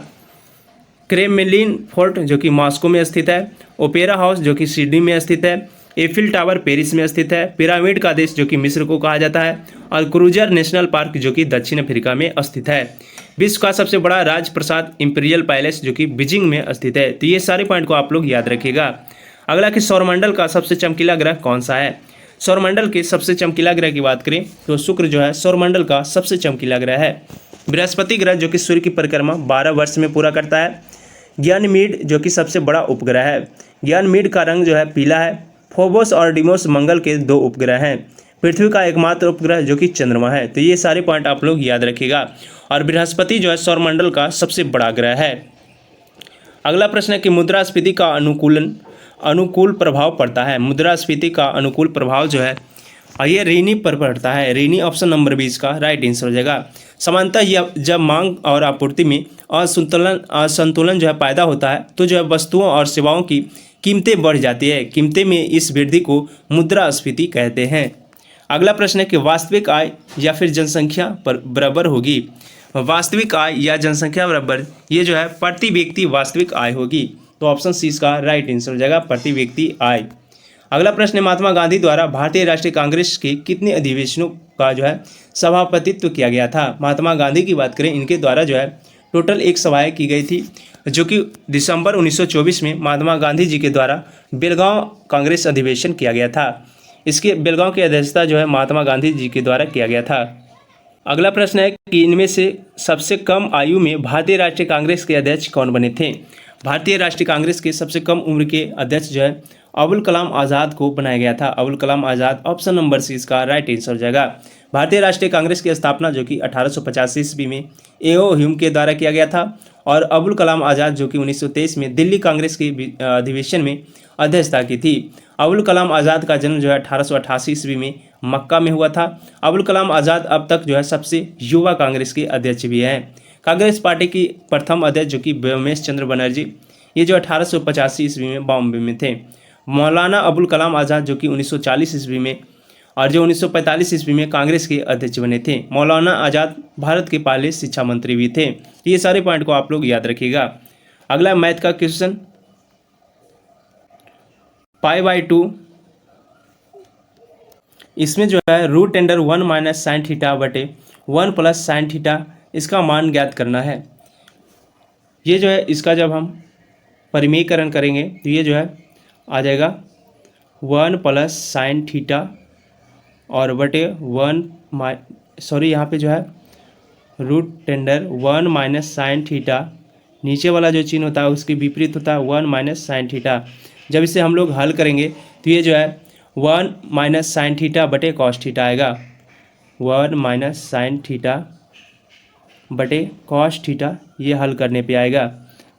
A: क्रेमलिन फोर्ट जो कि मॉस्को में स्थित है। ओपेरा हाउस जो कि सिडनी में स्थित है। एफिल टावर पेरिस में स्थित है। पिरामिड का देश जो कि मिस्र को कहा जाता है। और क्रूजर नेशनल पार्क जो कि दक्षिण अफ्रीका में स्थित है। विश्व का सबसे बड़ा राजप्रसाद इंपीरियल पैलेस जो कि बीजिंग में स्थित है। तो ये सारे पॉइंट को आप लोग याद रखिएगा। अगला कि सौरमंडल का सबसे चमकीला ग्रह कौन सा है। सौरमंडल के सबसे चमकीला ग्रह की बात करें तो शुक्र जो है सौरमंडल का सबसे चमकीला ग्रह है। बृहस्पति ग्रह जो कि सूर्य की परिक्रमा 12 वर्ष में पूरा करता है। ज्ञानमीड जो कि सबसे बड़ा उपग्रह है। ज्ञानमीड का रंग जो है पीला है। फोबोस और डिमोस मंगल के 2 उपग्रह हैं। पृथ्वी का एकमात्र उपग्रह जो कि चंद्रमा है। तो ये सारे पॉइंट आप लोग याद रखिएगा। और बृहस्पति जो है सौरमंडल का सबसे बड़ा ग्रह है। अगला प्रश्न है कि मुद्रास्फीति का अनुकूल प्रभाव पड़ता है। मुद्रास्फीति का अनुकूल प्रभाव जो है ये ऋणी पर पड़ता है। ऋणी ऑप्शन नंबर 20 का राइट आंसर हो जाएगा। सामान्यतः जब मांग और आपूर्ति में असंतुलन जो है पैदा होता है तो जो है वस्तुओं और सेवाओं की कीमतें बढ़ जाती है। कीमतें में इस वृद्धि को मुद्रास्फीति कहते हैं। अगला प्रश्न है कि वास्तविक आय या फिर जनसंख्या पर बराबर होगी। वास्तविक आय या जनसंख्या बराबर ये जो है प्रति व्यक्ति वास्तविक आय होगी। तो ऑप्शन सी इसका राइट आंसर हो जाएगा, प्रति व्यक्ति आय। अगला प्रश्न है महात्मा गांधी द्वारा भारतीय राष्ट्रीय कांग्रेस के कितने अधिवेशनों का जो है सभापतित्व किया गया था। महात्मा गांधी की बात करें, इनके द्वारा जो है टोटल 1 सभाएं की गई थी, जो कि दिसंबर 1924 में महात्मा गांधी जी के द्वारा बेलगांव कांग्रेस अधिवेशन किया गया था। इसके बेलगांव की अध्यक्षता जो है महात्मा गांधी जी के द्वारा किया गया था। अगला प्रश्न है कि इनमें से सबसे कम आयु में भारतीय राष्ट्रीय कांग्रेस के अध्यक्ष कौन बने थे। भारतीय राष्ट्रीय कांग्रेस के सबसे कम उम्र के अध्यक्ष जो है अबुल कलाम आज़ाद को बनाया गया था। अबुल कलाम आज़ाद ऑप्शन नंबर सी इसका राइट आंसर हो जाएगा। भारतीय राष्ट्रीय कांग्रेस की स्थापना जो कि 1885 ईस्वी में ए.ओ. ह्यूम के द्वारा किया गया था और अबुल कलाम आज़ाद जो कि 1923 में दिल्ली कांग्रेस के अधिवेशन में अध्यक्षता की थी। अबुल कलाम आज़ाद का जन्म जो है 1888 ईस्वी में मक्का में हुआ था। अबुल कलाम आज़ाद अब तक जो है सबसे युवा कांग्रेस के अध्यक्ष भी हैं। कांग्रेस पार्टी की प्रथम अध्यक्ष जो कि व्योमेश चंद्र बनर्जी, ये जो 1885 ईस्वी में बॉम्बे में थे। मौलाना अबुल कलाम आज़ाद जो कि 1940 ईस्वी में और जो 1945 ईस्वी में कांग्रेस के अध्यक्ष बने थे। मौलाना आज़ाद भारत के पहले शिक्षा मंत्री भी थे। तो ये सारे पॉइंट को आप लोग याद रखिएगा। अगला मैथ का क्वेश्चन, π/2 इसमें जो है √1 - sin थीटा बटे 1 + sin थीटा इसका मान ज्ञात करना है। ये जो है इसका जब हम परिमेयकरण करेंगे तो ये जो है आ जाएगा 1 + sin थीटा और बटे 1 यहाँ पे जो है √1 - sin थीटा, नीचे वाला जो चिन्ह होता है उसके विपरीत होता है 1 - sin थीटा। जब इसे हम लोग हल करेंगे तो ये जो है 1 - sin थीटा बटे cos थीटा आएगा। 1 - sin थीटा बटे cos थीटा ये हल करने पे आएगा।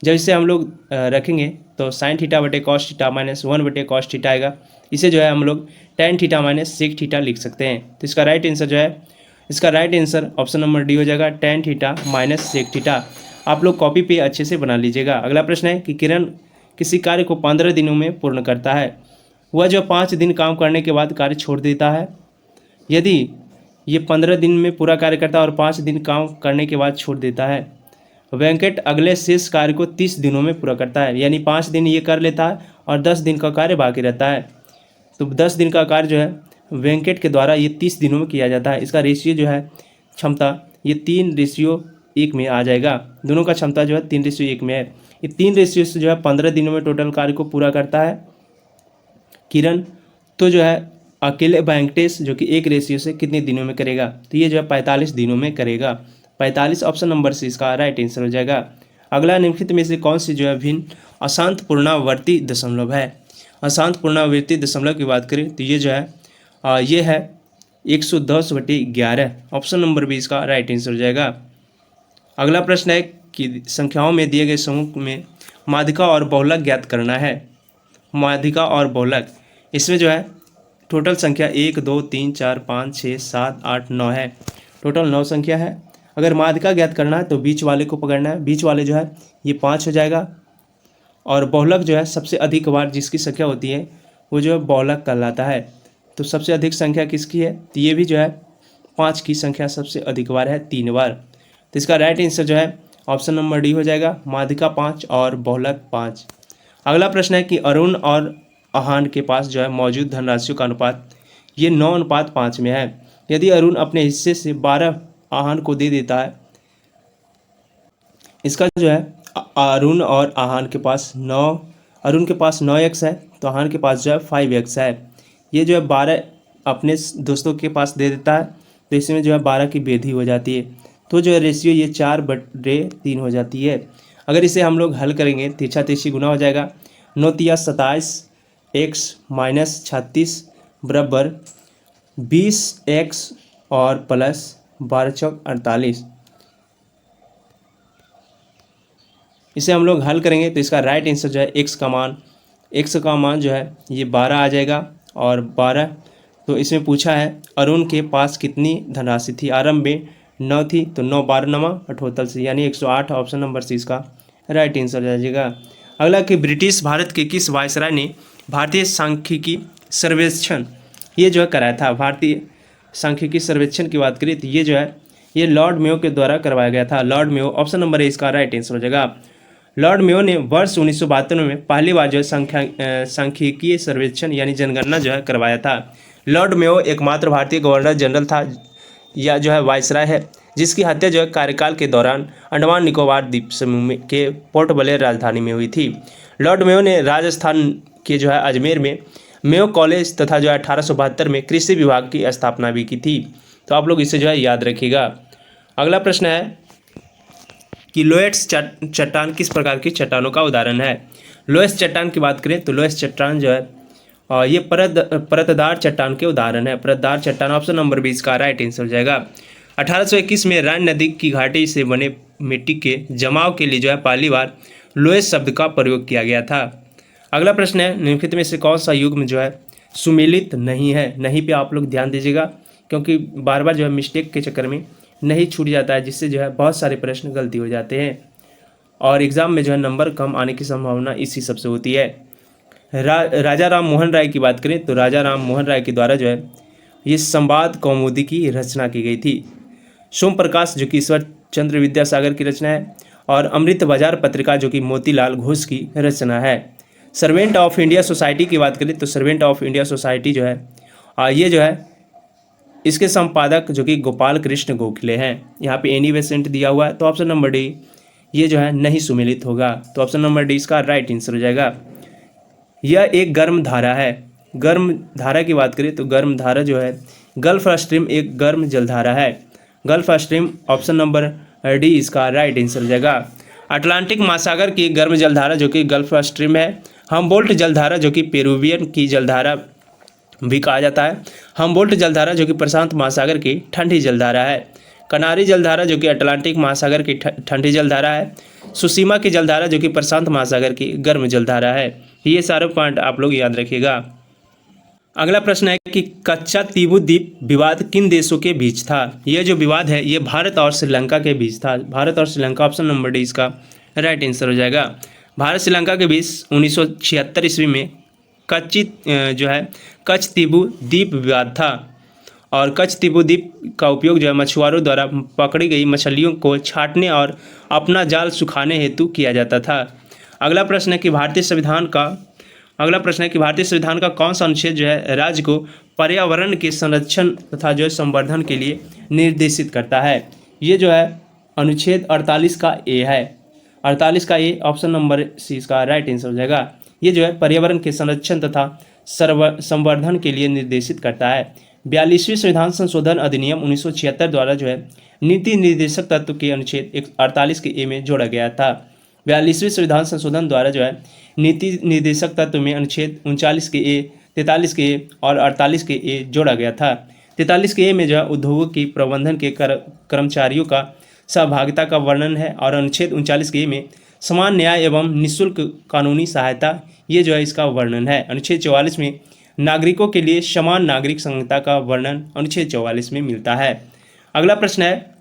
A: जब इसे हम लोग रखेंगे तो sin थीटा बटे cos थीटा -1 बटे cos थीटा आएगा। इसे जो है हम लोग tan थीटा -sec थीटा लिख सकते हैं। तो इसका राइट आंसर जो है, इसका right answer option number D हो जाएगा, tan थीटा -sec थीटा। आप लोग कॉपी पे अच्छे से बना लीजिएगा। अगला प्रश्न है कि किरण किसी कार्य को 15 दिनों में पूर्ण करता है। वह जो 5 दिन काम करने के बाद कार्य छोड़ देता है। यदि ये 15 दिन में पूरा कार्य करता है और 5 दिन काम करने के बाद छोड़ देता है। वेंकट अगले शेष कार्य को 30 दिनों में पूरा करता है। यानी 5 दिन ये कर लेता है और 10 दिन का कार्य बाकी रहता है। तो 10 दिन का कार्य जो है वेंकट के द्वारा ये 30 दिनों में किया जाता है। इसका रेशियो जो है क्षमता ये 3:1 में आ जाएगा। दोनों का क्षमता जो है 3:1 में है। ये 3 से जो है 15 दिनों में टोटल कार्य को पूरा करता है किरण। तो जो है अकेले वेंकटेश जो कि 1 से कितने दिनों में करेगा, तो ये जो है 45 दिनों में करेगा। 45 ऑप्शन नंबर सी इसका राइट आंसर हो जाएगा। अगला निम्नलिखित में से कौन सी जो है भिन्न अशांत पूर्णावर्ती दशमलव है। अशांत पूर्णावर्ती दशमलव की बात करें तो ये जो है ये है 110/11। ऑप्शन नंबर बी इसका राइट आंसर हो जाएगा। अगला प्रश्न है कि संख्याओं में दिए गए समूह में माध्यिका और बहुलक ज्ञात करना है। माध्यिका और बहुलक, इसमें जो है टोटल संख्या 1 2 3 4 5 6 7 8 9 है। टोटल 9 संख्या है। अगर माध्यिका ज्ञात करना है तो बीच वाले को पकड़ना है। बीच वाले जो है ये 5 हो जाएगा। और बहुलक जो है सबसे अधिक बार जिसकी संख्या होती है वो जो है बहुलक कहलाता है। तो सबसे अधिक संख्या किसकी है, तो ये भी जो है 5 की संख्या सबसे अधिक बार है, 3 बार। तो इसका राइट आंसर जो है ऑप्शन नंबर डी हो जाएगा, माध्यिका 5 और बहुलक 5। अगला प्रश्न है कि अरुण और आहान के पास जो है मौजूद धनराशियों का अनुपात ये 9:5 में है। यदि अरुण अपने हिस्से से 12 आहान को दे देता है, इसका जो है अरुण और आहान के पास 9, अरुण के पास 9x है तो आहान के पास जो है 5x है। ये जो है 12 अपने दोस्तों के पास दे देता है तो इसमें जो है 12 की वृद्धि हो जाती है। तो जो है रेशियो ये 4/3 हो जाती है। अगर इसे हम लोग हल करेंगे तीछा तीछी गुना हो जाएगा। 9 तिया 27 x माइनस 36 बराबर 20x और प्लस 12 चौक 48। इसे हम लोग हल करेंगे तो इसका राइट आंसर जो है x का मान जो है ये 12 आ जाएगा। और 12 तो इसमें पूछा है अरुण के पास कितनी धनराशि थी। आरंभ में 9 थी तो 9 12 9 78 से यानी 108। ऑप्शन नंबर सी इसका राइट आंसर हो जाएगा। अगला कि ब्रिटिश भारत के किस वायसराय ने भारतीय सांख्यिकी सर्वेक्षण ये जो है कराया था। भारतीय सांख्यिकी सर्वेक्षण की बात करें तो ये जो है ये लॉर्ड मेयो के द्वारा करवाया गया था। Lord Mayo, option number A इसका राइट आंसर हो जाएगा। लॉर्ड मेयो ने वर्ष 1972 में पहली बार जो है सांख्यिकीय सर्वेक्षण यानी जनगणना जो है करवाया था। लॉर्ड मेयो एकमात्र भारतीय गवर्नर जनरल था या जो है वायसराय है जिसकी हत्या जो है कार्यकाल के दौरान अंडमान निकोबार द्वीप समूह के पोर्ट ब्लेयर राजधानी में हुई थी। लॉर्ड मेयो ने राजस्थान के जो है अजमेर में मेयो कॉलेज तथा जो है 1872 में कृषि विभाग की स्थापना भी की थी। तो आप लोग इसे जो है याद रखिएगा। अगला प्रश्न है कि लोएट्स चट्टान किस प्रकार की चट्टानों का उदाहरण है। लोएट्स चट्टान की बात करें तो लोएट्स चट्टान जो है ये परतदार चट्टान के उदाहरण है। परतदार चट्टान, ऑप्शन नंबर 20 का राइट आंसर हो जाएगा। 1821 में रान नदी की घाटी से बने मिट्टी के जमाव के लिए जो है पहली बार लोएट्स शब्द का प्रयोग किया गया था। अगला प्रश्न है निम्नलिखित में से कौन सा युग्म जो है सुमेलित नहीं है। नहीं पे आप लोग ध्यान दीजिएगा क्योंकि बार बार जो है मिस्टेक के चक्कर में नहीं छूट जाता है जिससे जो है बहुत सारे प्रश्न गलती हो जाते हैं और एग्ज़ाम में जो है नंबर कम आने की संभावना इसी सबसे होती है। राजा राम मोहन राय की बात करें तो राजा राम मोहन राय के द्वारा जो है ये संवाद कौमुदी की रचना की गई थी। सोम प्रकाश जो कि ईश्वर चंद्र विद्यासागर की रचना है और अमृत बाजार पत्रिका जो कि मोतीलाल घोष की रचना है। सर्वेंट ऑफ इंडिया सोसाइटी की बात करें तो सर्वेंट ऑफ इंडिया सोसाइटी जो है ये जो है इसके संपादक जो कि गोपाल कृष्ण गोखले हैं। यहाँ पे एनी बेसेंट दिया हुआ है तो ऑप्शन नंबर डी ये जो है नहीं सुमेलित होगा। तो ऑप्शन नंबर डी इसका राइट आंसर हो जाएगा। यह एक गर्म धारा है। गर्म धारा की बात करें तो गर्म धारा जो है गल्फ स्ट्रीम एक गर्म जलधारा है। Gulf stream, option number D इसका राइट आंसर हो जाएगा। अटलांटिक महासागर की गर्म जलधारा जो कि गल्फ स्ट्रीम है। हमबोल्ट जलधारा जो कि पेरुवियन की जलधारा भी कहा जाता है। हमबोल्ट जलधारा जो कि प्रशांत महासागर की ठंडी जलधारा है। कनारी जलधारा जो कि अटलांटिक महासागर की ठंडी जलधारा है। सुसीमा की जलधारा जो कि प्रशांत महासागर की गर्म जलधारा है। ये सारे पॉइंट आप लोग याद रखिएगा। अगला प्रश्न है कि कच्चा तीबू द्वीप विवाद किन देशों के बीच था। यह जो विवाद है ये भारत और श्रीलंका के बीच था। भारत और श्रीलंका, ऑप्शन नंबर डी इसका राइट आंसर हो जाएगा। भारत श्रीलंका के बीच 1976 ईस्वी में कच्छ तीबू द्वीप विवाद था और कच्छ तीबू द्वीप का उपयोग जो है मछुआरों द्वारा पकड़ी गई मछलियों को छांटने और अपना जाल सुखाने हेतु किया जाता था। अगला प्रश्न है कि भारतीय संविधान का कौन सा अनुच्छेद जो है राज्य को पर्यावरण के संरक्षण तथा जो है संवर्धन के लिए निर्देशित करता है। ये जो है अनुच्छेद 48 का ए है। 48 का ए ऑप्शन नंबर सी इसका राइट आंसर हो जाएगा। ये जो है पर्यावरण के संरक्षण तथा संवर्धन के लिए निर्देशित करता है। 42वें संविधान संशोधन अधिनियम 1976 द्वारा जो है नीति निर्देशक तत्व के अनुच्छेद 48 के ए में जोड़ा गया था। 42वें संविधान संशोधन द्वारा जो है नीति निर्देशक तत्व में अनुच्छेद 39 के ए, 43 के ए और 48 के ए जोड़ा गया था। 43 के ए में जो है उद्योगों की प्रबंधन के कर्मचारियों का सहभागिता का वर्णन है और अनुच्छेद 39 के ए में समान न्याय एवं निःशुल्क कानूनी सहायता, ये जो है इसका वर्णन है। अनुच्छेद 44 में नागरिकों के लिए समान नागरिक संहिता का वर्णन अनुच्छेद 44 में मिलता है। अगला प्रश्न है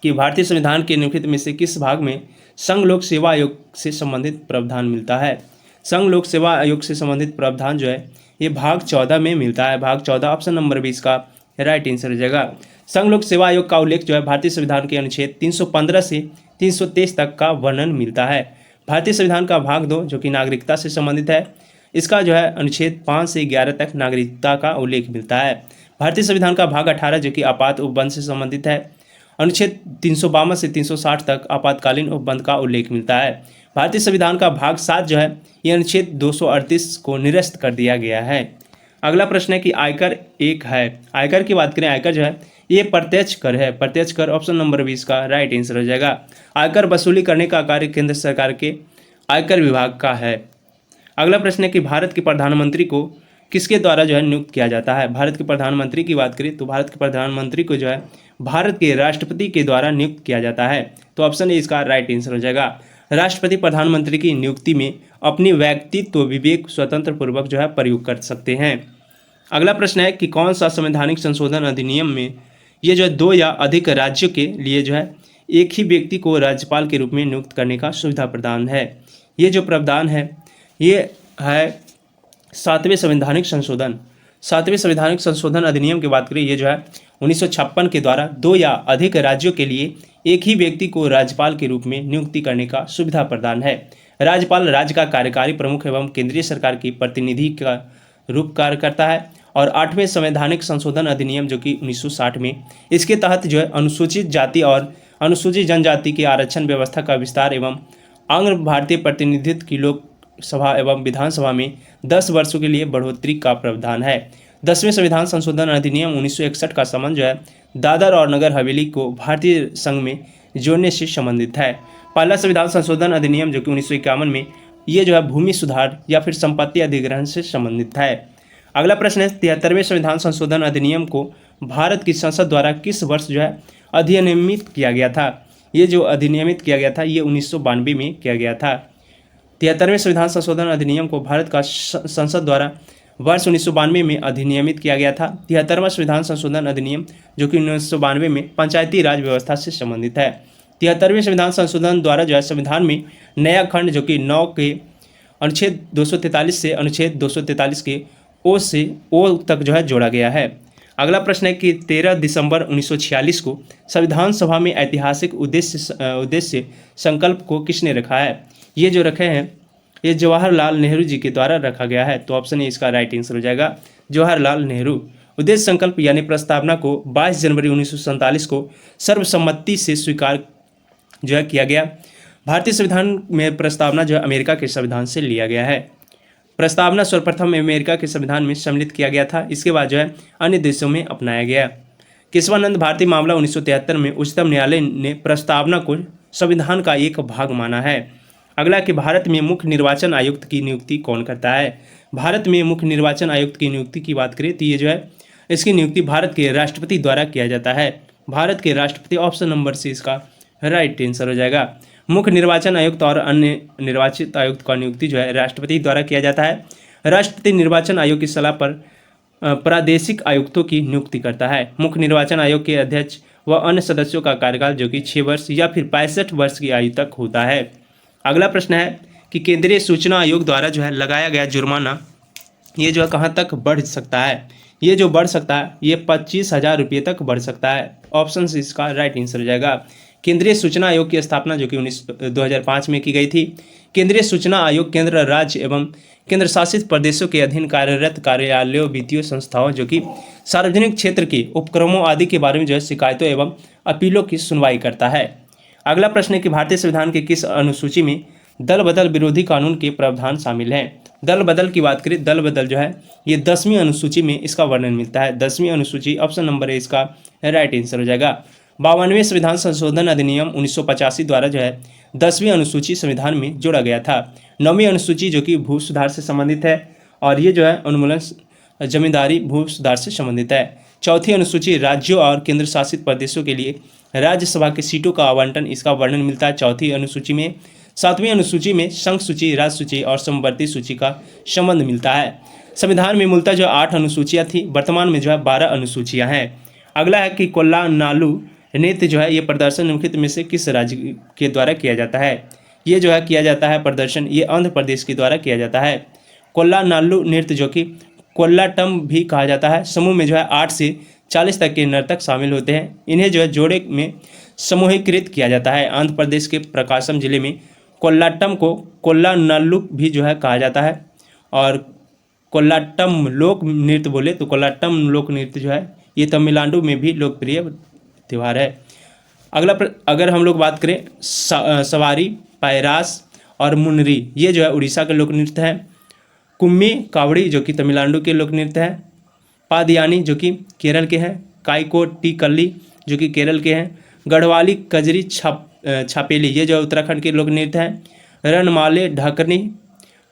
A: कि भारतीय संविधान के निम्नलिखित में से किस भाग में संघ लोक सेवा आयोग से संबंधित प्रावधान मिलता है। संघ लोक सेवा आयोग से संबंधित प्रावधान जो है ये भाग 14 में मिलता है। भाग 14 ऑप्शन नंबर 20 का राइट आंसर हो जाएगा। संघ लोक सेवा आयोग का उल्लेख जो है भारतीय संविधान के अनुच्छेद 315 से 323 तक का वर्णन मिलता है। भारतीय संविधान का भाग 2 जो कि नागरिकता से संबंधित है, इसका जो है अनुच्छेद 5 से 11 तक नागरिकता का उल्लेख मिलता है। भारतीय संविधान का भाग 18 जो कि आपात उपबंध से संबंधित है, अनुच्छेद 352 से 360 तक आपातकालीन उपबंध का उल्लेख मिलता है। भारतीय संविधान का भाग 7 जो है ये अनुच्छेद 238 को निरस्त कर दिया गया है। अगला प्रश्न है कि आयकर एक है। आयकर की बात करें, आयकर जो है ये प्रत्यक्ष कर है। प्रत्यक्ष कर ऑप्शन नंबर 20 का राइट आंसर हो जाएगा। आयकर वसूली करने का कार्य केंद्र सरकार के आयकर विभाग का है। अगला प्रश्न है कि भारत के प्रधानमंत्री को किसके द्वारा जो है नियुक्त किया जाता है। भारत के प्रधानमंत्री की बात करें तो भारत के प्रधानमंत्री को जो है भारत के राष्ट्रपति के द्वारा नियुक्त किया जाता है। तो ऑप्शन ए इसका राइट आंसर हो जाएगा। राष्ट्रपति प्रधानमंत्री की नियुक्ति में अपनी व्यक्तित्व विवेक स्वतंत्र पूर्वक जो है प्रयोग कर सकते हैं। अगला प्रश्न है कि कौन सा संवैधानिक संशोधन अधिनियम में ये जो है 2 या अधिक राज्यों के लिए जो है एक ही व्यक्ति को राज्यपाल के रूप में नियुक्त करने का सुविधा प्रदान है। ये जो प्रावधान है ये है 7वें संवैधानिक संशोधन। 7वें संवैधानिक संशोधन अधिनियम की बात करें, ये जो है 1956 के द्वारा 2 या अधिक राज्यों के लिए एक ही व्यक्ति को राज्यपाल के रूप में नियुक्ति करने का सुविधा प्रदान है। राज्यपाल राज्य का कार्यकारी प्रमुख एवं केंद्रीय सरकार की प्रतिनिधि का रूप कार्य करता है। और 8वें संवैधानिक संशोधन अधिनियम जो कि 1960 में, इसके तहत जो है अनुसूचित जाति और अनुसूचित जनजाति के आरक्षण व्यवस्था का विस्तार एवं अंग भारतीय प्रतिनिधित्व की लोकसभा एवं विधानसभा में 10 वर्षों के लिए बढ़ोतरी का प्रावधान है। 10वें संविधान संशोधन अधिनियम 1961 का संबंध जो है दादर और नगर हवेली को भारतीय संघ में जोड़ने से संबंधित है। पहला संविधान संशोधन अधिनियम जो कि 1951 में, ये जो है भूमि सुधार या फिर संपत्ति अधिग्रहण से संबंधित है। अगला प्रश्न है 73वें संविधान संशोधन अधिनियम को भारत की संसद द्वारा किस वर्ष जो है अधिनियमित किया गया था। ये जो अधिनियमित किया गया था ये 1992 में किया गया था। 73वें संविधान संशोधन अधिनियम को भारत का संसद द्वारा वर्ष 1992 में अधिनियमित किया गया था। 73वां संविधान संशोधन अधिनियम जो कि 1992 में पंचायती राज व्यवस्था से संबंधित है। 73वें संविधान संशोधन द्वारा जो है संविधान में नया खंड जो कि 9 के अनुच्छेद 243 से अनुच्छेद 243 के ओ से ओ तक जो है जोड़ा गया है। अगला प्रश्न है कि 13 दिसंबर 1946 को संविधान सभा में ऐतिहासिक उद्देश्य संकल्प को किसने रखा है। ये जो रखे हैं ये जवाहरलाल नेहरू जी के द्वारा रखा गया है। तो ऑप्शन ए इसका राइट आंसर हो जाएगा, जवाहरलाल नेहरू। उद्देश्य संकल्प यानी प्रस्तावना को 22 जनवरी 1947 को सर्वसम्मति से स्वीकार जो है किया गया। भारतीय संविधान में प्रस्तावना जो है अमेरिका के संविधान से लिया गया है। प्रस्तावना सर्वप्रथम अमेरिका के संविधान में सम्मिलित किया गया था। इसके बाद जो है अन्य देशों में अपनाया गया। केशवानंद भारती मामला 1973 में उच्चतम न्यायालय ने प्रस्तावना को संविधान का एक भाग माना है। अगला कि भारत में मुख्य निर्वाचन आयुक्त की नियुक्ति कौन करता है। भारत में मुख्य निर्वाचन आयुक्त की नियुक्ति की बात करें तो ये जो है इसकी नियुक्ति भारत के राष्ट्रपति द्वारा किया जाता है। भारत के राष्ट्रपति ऑप्शन नंबर सी इसका राइट आंसर हो जाएगा। मुख्य निर्वाचन आयुक्त और अन्य निर्वाचित आयुक्त का नियुक्ति जो है राष्ट्रपति द्वारा किया जाता है। राष्ट्रपति निर्वाचन आयोग की सलाह पर प्रादेशिक आयुक्तों की नियुक्ति करता है। मुख्य निर्वाचन आयोग के अध्यक्ष व अन्य सदस्यों का कार्यकाल जो कि 6 वर्ष या फिर 65 वर्ष की आयु तक होता है। अगला प्रश्न है कि केंद्रीय सूचना आयोग द्वारा जो है लगाया गया जुर्माना ये जो है कहाँ तक बढ़ सकता है। ये जो बढ़ सकता है ये 25,000 रुपये तक बढ़ सकता है। ऑप्शन से इसका राइट आंसर हो जाएगा। केंद्रीय सूचना आयोग की स्थापना जो कि 2005 में की गई थी। केंद्रीय सूचना आयोग केंद्र, राज्य एवं केंद्र शासित प्रदेशों के अधीन कार्यरत कार्यालयों, वित्तीय संस्थाओं जो कि सार्वजनिक क्षेत्र के उपक्रमों आदि के बारे में जो है शिकायतों एवं अपीलों की सुनवाई करता है। अगला प्रश्न है कि भारतीय संविधान के किस अनुसूची में दल बदल विरोधी कानून के प्रावधान शामिल हैं। दल बदल की बात करें, दल बदल जो है ये 10वीं अनुसूची में इसका वर्णन मिलता है। 10वीं अनुसूची, ऑप्शन नंबर ए इसका राइट आंसर हो जाएगा। 52वें संविधान संशोधन अधिनियम 1985 द्वारा जो है 10वीं अनुसूची संविधान में जोड़ा गया था। 9वीं अनुसूची जो कि भू सुधार से संबंधित है और ये जो है उन्मूलन जमींदारी भू सुधार से संबंधित है। 4थी अनुसूची राज्यों और केंद्र शासित प्रदेशों के लिए राज्यसभा की सीटों का आवंटन, इसका वर्णन मिलता है 4थी अनुसूची में। 7वीं अनुसूची में संघ सूची, राज्य सूची और समवर्ती सूची का संबंध मिलता है। संविधान में मूलतः जो 8 अनुसूचियाँ थी, वर्तमान में जो है 12 अनुसूचियाँ हैं। अगला है कि कोल्ला नालू नृत्य जो है ये प्रदर्शन निम्नलिखित में से किस राज्य के द्वारा किया जाता है। ये जो है किया जाता है प्रदर्शन, ये आंध्र प्रदेश के द्वारा किया जाता है। कोल्ला नालू नृत्य जो कि कोल्लाटम भी कहा जाता है, समूह में जो है 8 से 40 तक के नर्तक शामिल होते हैं। इन्हें जो है जोड़े में समूहीकृत किया जाता है। आंध्र प्रदेश के प्रकाशम जिले में कोल्लाटम को कोल्ला नालू भी जो है कहा जाता है और कोल्लाटम लोक नृत्य बोले तो कोल्लाटम लोक नृत्य जो है ये तमिलनाडु में भी लोकप्रिय त्यौहार है। अगला अगर हम लोग बात करें सवारी, पैरास और मुनरी, ये जो है उड़ीसा के लोक नृत्य है। कुम्मी कावड़ी जो कि तमिलनाडु के लोक नृत्य है। पादियानी जो कि केरल के हैं। काइको टी कल्ली जो कि केरल के हैं। गढ़वाली, कजरी, छापेली ये जो उत्तराखंड के लोक नृत्य हैं। रणमाले,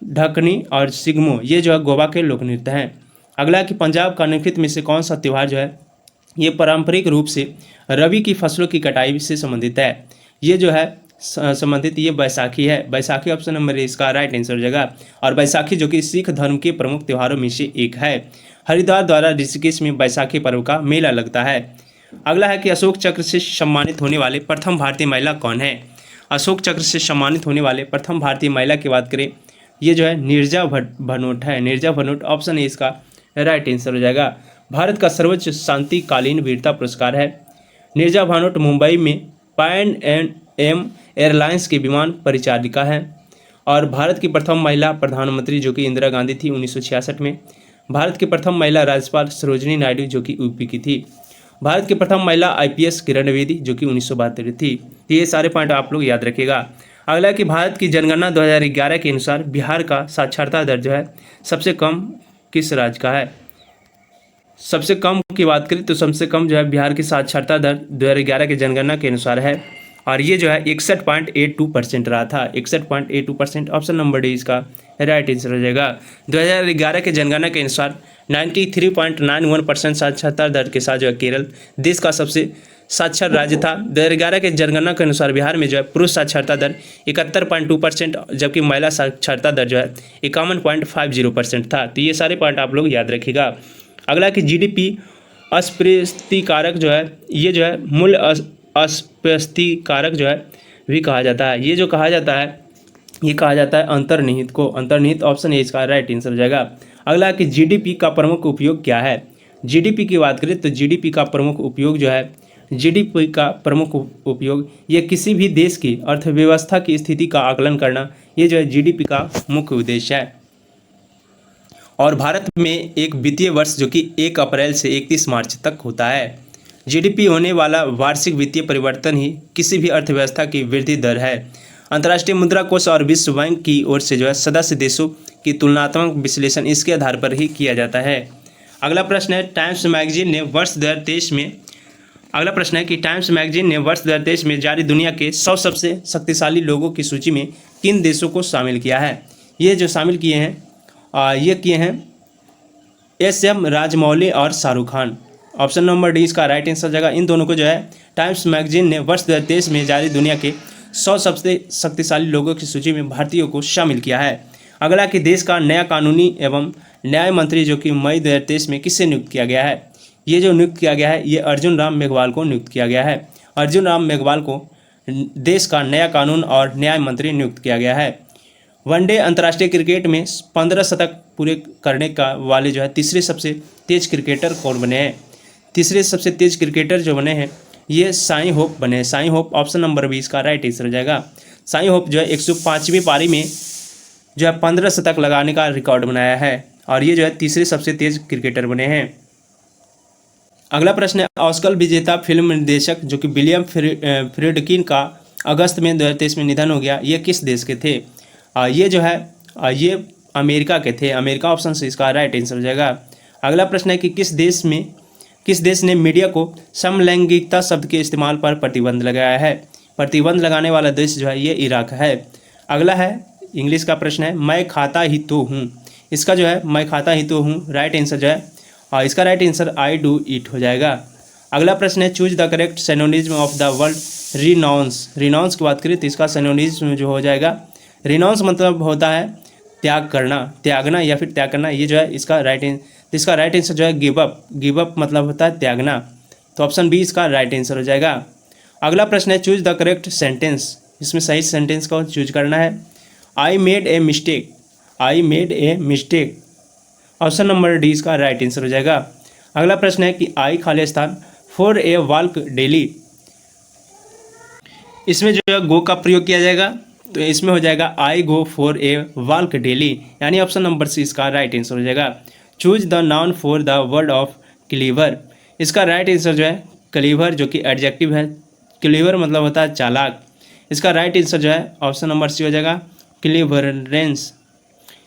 A: ढकनी और सिगमो ये जो है गोवा के लोक नृत्य हैं। अगला कि पंजाब का निम्नलिखित में से कौन सा त्यौहार जो है ये पारंपरिक रूप से रबी की फसलों की कटाई से संबंधित है। ये जो है संबंधित ये बैसाखी है। बैसाखी ऑप्शन नंबर इसका राइट आंसर हो जाएगा। और बैसाखी जो कि सिख धर्म के प्रमुख त्योहारों में से एक है। हरिद्वार द्वारा ऋषिकेश में बैसाखी पर्व का मेला लगता है। अगला है कि अशोक चक्र से सम्मानित होने वाले प्रथम भारतीय महिला कौन है। अशोक चक्र से सम्मानित होने वाले प्रथम भारतीय महिला की बात करें, ये जो है नीरजा भनोट है। नीरजा भनोट ऑप्शन ए इसका राइट आंसर हो जाएगा। भारत का सर्वोच्च शांतिकालीन वीरता पुरस्कार है। नीरजा भनोट मुंबई में पैन एम एयरलाइंस की विमान परिचारिका है और भारत की प्रथम महिला प्रधानमंत्री जो कि इंदिरा गांधी थी 1966 में। भारत की प्रथम महिला राज्यपाल सरोजिनी नायडू जो कि यूपी की थी। भारत की प्रथम महिला IPS किरण बेदी जो कि 1972 थी। ये सारे पॉइंट आप लोग याद रखिएगा। अगला कि भारत की जनगणना 2011 के अनुसार बिहार का साक्षरता दर जो है सबसे कम किस राज्य का है। सबसे कम की बात करें तो सबसे कम जो है बिहार की साक्षरता दर 2011 की जनगणना के अनुसार है और ये जो है 61.82% रहा था। 61.82%, ऑप्शन नंबर डी इसका राइट आंसर हो जाएगा। 2011 के जनगणना के अनुसार 93.91% साक्षरता दर के साथ जो है केरल देश का सबसे साक्षर राज्य था। 2011 के जनगणना के अनुसार बिहार में जो है पुरुष साक्षरता दर 71.2%, जबकि महिला साक्षरता दर जो है 51.50% था। तो ये सारे पॉइंट आप लोग याद रखिएगा। अगला कि GDP अस्फीति जो है ये जो है मूल अस्फीति कारक जो है भी कहा जाता है। ये जो कहा जाता है ये कहा जाता है अंतर्निहित को। अंतर्निहित ऑप्शन है इसका राइट आंसर हो जाएगा। अगला कि GDP का प्रमुख उपयोग क्या है। GDP की बात करें तो GDP का प्रमुख उपयोग जो है GDP का प्रमुख उपयोग ये किसी भी देश की अर्थव्यवस्था की स्थिति का आकलन करना, ये जो है GDP का मुख्य उद्देश्य है। और भारत में एक वित्तीय वर्ष जो कि 1 अप्रैल से 31 मार्च तक होता है। GDP होने वाला वार्षिक वित्तीय परिवर्तन ही किसी भी अर्थव्यवस्था की वृद्धि दर है। अंतर्राष्ट्रीय मुद्रा कोष और विश्व बैंक की ओर से जो है सदस्य देशों की तुलनात्मक विश्लेषण इसके आधार पर ही किया जाता है। अगला प्रश्न है टाइम्स मैगजीन ने वर्ष 2023 में अगला प्रश्न है कि टाइम्स मैगजीन ने वर्ष 2023 में जारी दुनिया के 100 सबसे शक्तिशाली लोगों की सूची में किन देशों को शामिल किया है। ये जो शामिल किए हैं SM राजमौली और Shahrukh Khan. Option number D इसका राइट आंसर जाएगा। इन दोनों को जो है टाइम्स मैगजीन ने वर्ष 2023 में जारी दुनिया के 100 सबसे शक्तिशाली लोगों की सूची में भारतीयों को शामिल किया है। अगला कि देश का नया कानूनी एवं न्याय मंत्री जो कि मई 2023 में किससे नियुक्त किया गया है। ये जो नियुक्त किया गया है ये अर्जुन राम मेघवाल को नियुक्त किया गया है। अर्जुन राम मेघवाल को देश का नया कानून और न्याय मंत्री नियुक्त किया गया है। वनडे अंतर्राष्ट्रीय क्रिकेट में 15 शतक पूरे करने का वाले जो है तीसरे सबसे तेज क्रिकेटर कौन बने हैं। तीसरे सबसे तेज क्रिकेटर जो बने हैं ये साई होप बने। साई होप ऑप्शन नंबर 20 का राइट आंसर हो जाएगा। साई होप जो है 105वीं पारी में जो है 15 शतक लगाने का रिकॉर्ड बनाया है और ये जो है तीसरे सबसे तेज क्रिकेटर बने हैं। अगला प्रश्न है, ऑस्कर विजेता फिल्म निर्देशक जो कि विलियम फ्रेडकिन का अगस्त में 2023 में निधन हो गया, ये किस देश के थे? ये जो है ये अमेरिका के थे। अमेरिका ऑप्शन से इसका राइट आंसर हो जाएगा। अगला प्रश्न है कि किस देश ने मीडिया को समलैंगिकता शब्द के इस्तेमाल पर प्रतिबंध लगाया है? प्रतिबंध लगाने वाला देश जो है ये इराक है। अगला है इंग्लिश का प्रश्न है, मैं खाता ही तो हूँ। इसका जो है मैं खाता ही तो हूँ राइट आंसर जो है और इसका right answer I do it हो जाएगा। अगला प्रश्न है, choose the correct synonyms of the word renounce. Renounce की बात करें तो इसका सिनोनिज्म जो हो जाएगा, रिनाउंस मतलब होता है त्याग करना, त्यागना या फिर त्याग करना। ये जो है इसका राइट आंसर जो है गिव अप। गिव अप मतलब होता है त्यागना, तो ऑप्शन बी इसका राइट आंसर हो जाएगा। अगला प्रश्न है, चूज द करेक्ट सेंटेंस। इसमें सही सेंटेंस को चूज करना है। I made a mistake. I made a mistake option number D इसका राइट आंसर हो जाएगा। अगला प्रश्न है कि आई खाली स्थान फॉर ए वॉक डेली। इसमें जो है गो का प्रयोग किया जाएगा, तो इसमें हो जाएगा I go for a walk daily, यानी ऑप्शन नंबर सी इसका राइट आंसर हो जाएगा। Choose the noun for the word of clever. इसका राइट आंसर जो है क्लीवर, जो कि एडजेक्टिव है। क्लीवर मतलब होता है चालाक। इसका राइट आंसर जो है ऑप्शन नंबर सी हो जाएगा क्लीवरेंस।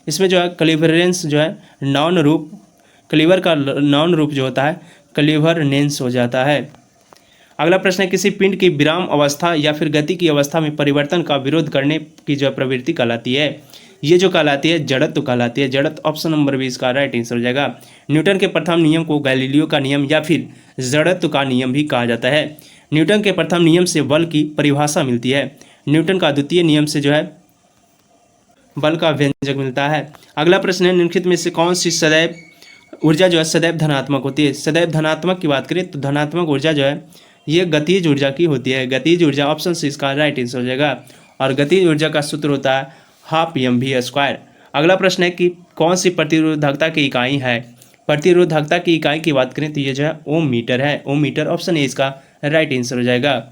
A: इसमें जो है क्लीवरेंस जो है नाउन रूप, क्लीवर का नाउन रूप जो होता है क्लीवरनेंस हो जाता है। अगला प्रश्न है, किसी पिंड की विराम अवस्था या फिर गति की अवस्था में परिवर्तन का विरोध करने की जो प्रवृत्ति कहलाती है? ये जो कहलाती है जड़त्व कहलाती है। जड़त्व ऑप्शन नंबर 20 का राइट आंसर हो जाएगा। न्यूटन के प्रथम नियम को गैलीलियो का नियम या फिर जड़त्व का नियम भी कहा जाता है। न्यूटन के प्रथम नियम से बल की परिभाषा मिलती है। न्यूटन का द्वितीय नियम से जो है बल का व्यंजक मिलता है। अगला प्रश्न है, निम्नलिखित में से कौन सी सदैव ऊर्जा जो है सदैव धनात्मक होती है? सदैव धनात्मक की बात करें तो धनात्मक ऊर्जा जो है ये गतिज ऊर्जा की होती है। गतिज ऊर्जा ऑप्शन सी इसका राइट आंसर हो जाएगा और गतिज ऊर्जा का सूत्र होता है हाफ mv²। अगला प्रश्न है कि कौन सी प्रतिरोधकता की इकाई है? प्रतिरोधकता की इकाई की बात करें तो ये जो है ओम मीटर है। ओम मीटर ऑप्शन ए इसका राइट आंसर हो जाएगा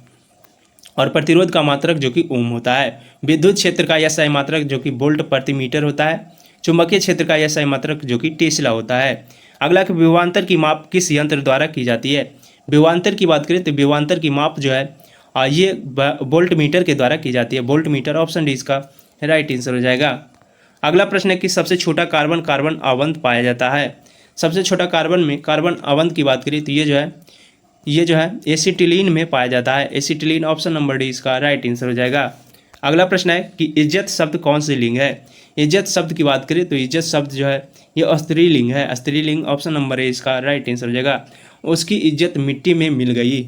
A: और प्रतिरोध का मात्रक जो कि ओम होता है। विद्युत क्षेत्र का SI मात्रक जो कि वोल्ट प्रति मीटर होता है। चुंबकीय क्षेत्र का SI मात्रक जो कि टेस्ला होता है। अगला कि विभवांतर की माप किस यंत्र द्वारा की जाती है? विभवांतर की बात करें तो विभवांतर की माप जो है ये वोल्ट मीटर के द्वारा की जाती है। वोल्ट मीटर ऑप्शन डी इसका राइट आंसर हो जाएगा। अगला प्रश्न है कि सबसे छोटा कार्बन अवंत पाया जाता है। सबसे छोटा कार्बन में कार्बन अवंत की बात करें तो ये जो है एसिटिलीन में पाया जाता है। एसिटिलीन ऑप्शन नंबर डी इसका राइट आंसर हो जाएगा। अगला प्रश्न है कि इज्जत शब्द कौन से लिंग है? इज्जत शब्द की बात करें तो इज्जत शब्द जो है ये स्त्रीलिंग है। स्त्रीलिंग ऑप्शन नंबर ए इसका राइट आंसर हो जाएगा। उसकी इज्जत मिट्टी में मिल गई,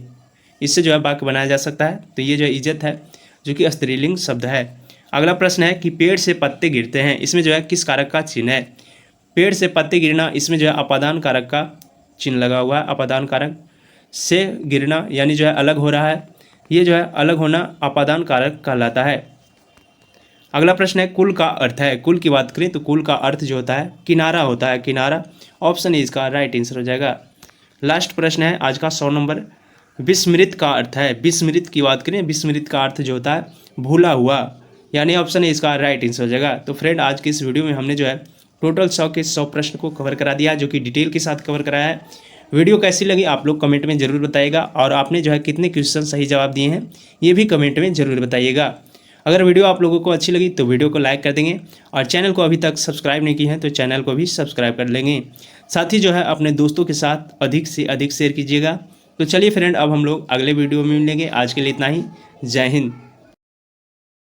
A: इससे जो है वाक्य बनाया जा सकता है। तो ये जो इज्जत है जो कि स्त्रीलिंग शब्द है। अगला प्रश्न है कि पेड़ से पत्ते गिरते हैं, इसमें जो है किस कारक का चिन्ह है? पेड़ से पत्ते गिरना, इसमें जो है अपादान कारक का चिन्ह लगा हुआ है। अपादान कारक से गिरना यानी जो है अलग हो रहा है, ये जो है अलग होना अपादान कारक कहलाता है। अगला प्रश्न है कुल का अर्थ है। कुल की बात करें तो कुल का अर्थ जो होता है किनारा होता है। किनारा ऑप्शन ए इसका राइट आंसर हो जाएगा। लास्ट प्रश्न है आज का 100 नंबर, विस्मृत का अर्थ है। विस्मृत की बात करें, विस्मृत का अर्थ जो होता है भूला हुआ, यानी ऑप्शन ए इसका राइट आंसर हो जाएगा। तो फ्रेंड आज की इस वीडियो में हमने जो है टोटल 100 के 100 प्रश्न को कवर करा दिया, जो कि डिटेल के साथ कवर कराया है। वीडियो कैसी लगी आप लोग कमेंट में ज़रूर बताइएगा और आपने जो है कितने क्वेश्चन सही जवाब दिए हैं ये भी कमेंट में ज़रूर बताइएगा। अगर वीडियो आप लोगों को अच्छी लगी तो वीडियो को लाइक कर देंगे और चैनल को अभी तक सब्सक्राइब नहीं की है तो चैनल को भी सब्सक्राइब कर लेंगे। साथ ही जो है अपने दोस्तों के साथ अधिक से अधिक शेयर कीजिएगा। तो चलिए फ्रेंड अब हम लोग अगले वीडियो में मिलेंगे। आज के लिए इतना ही। जय हिंद।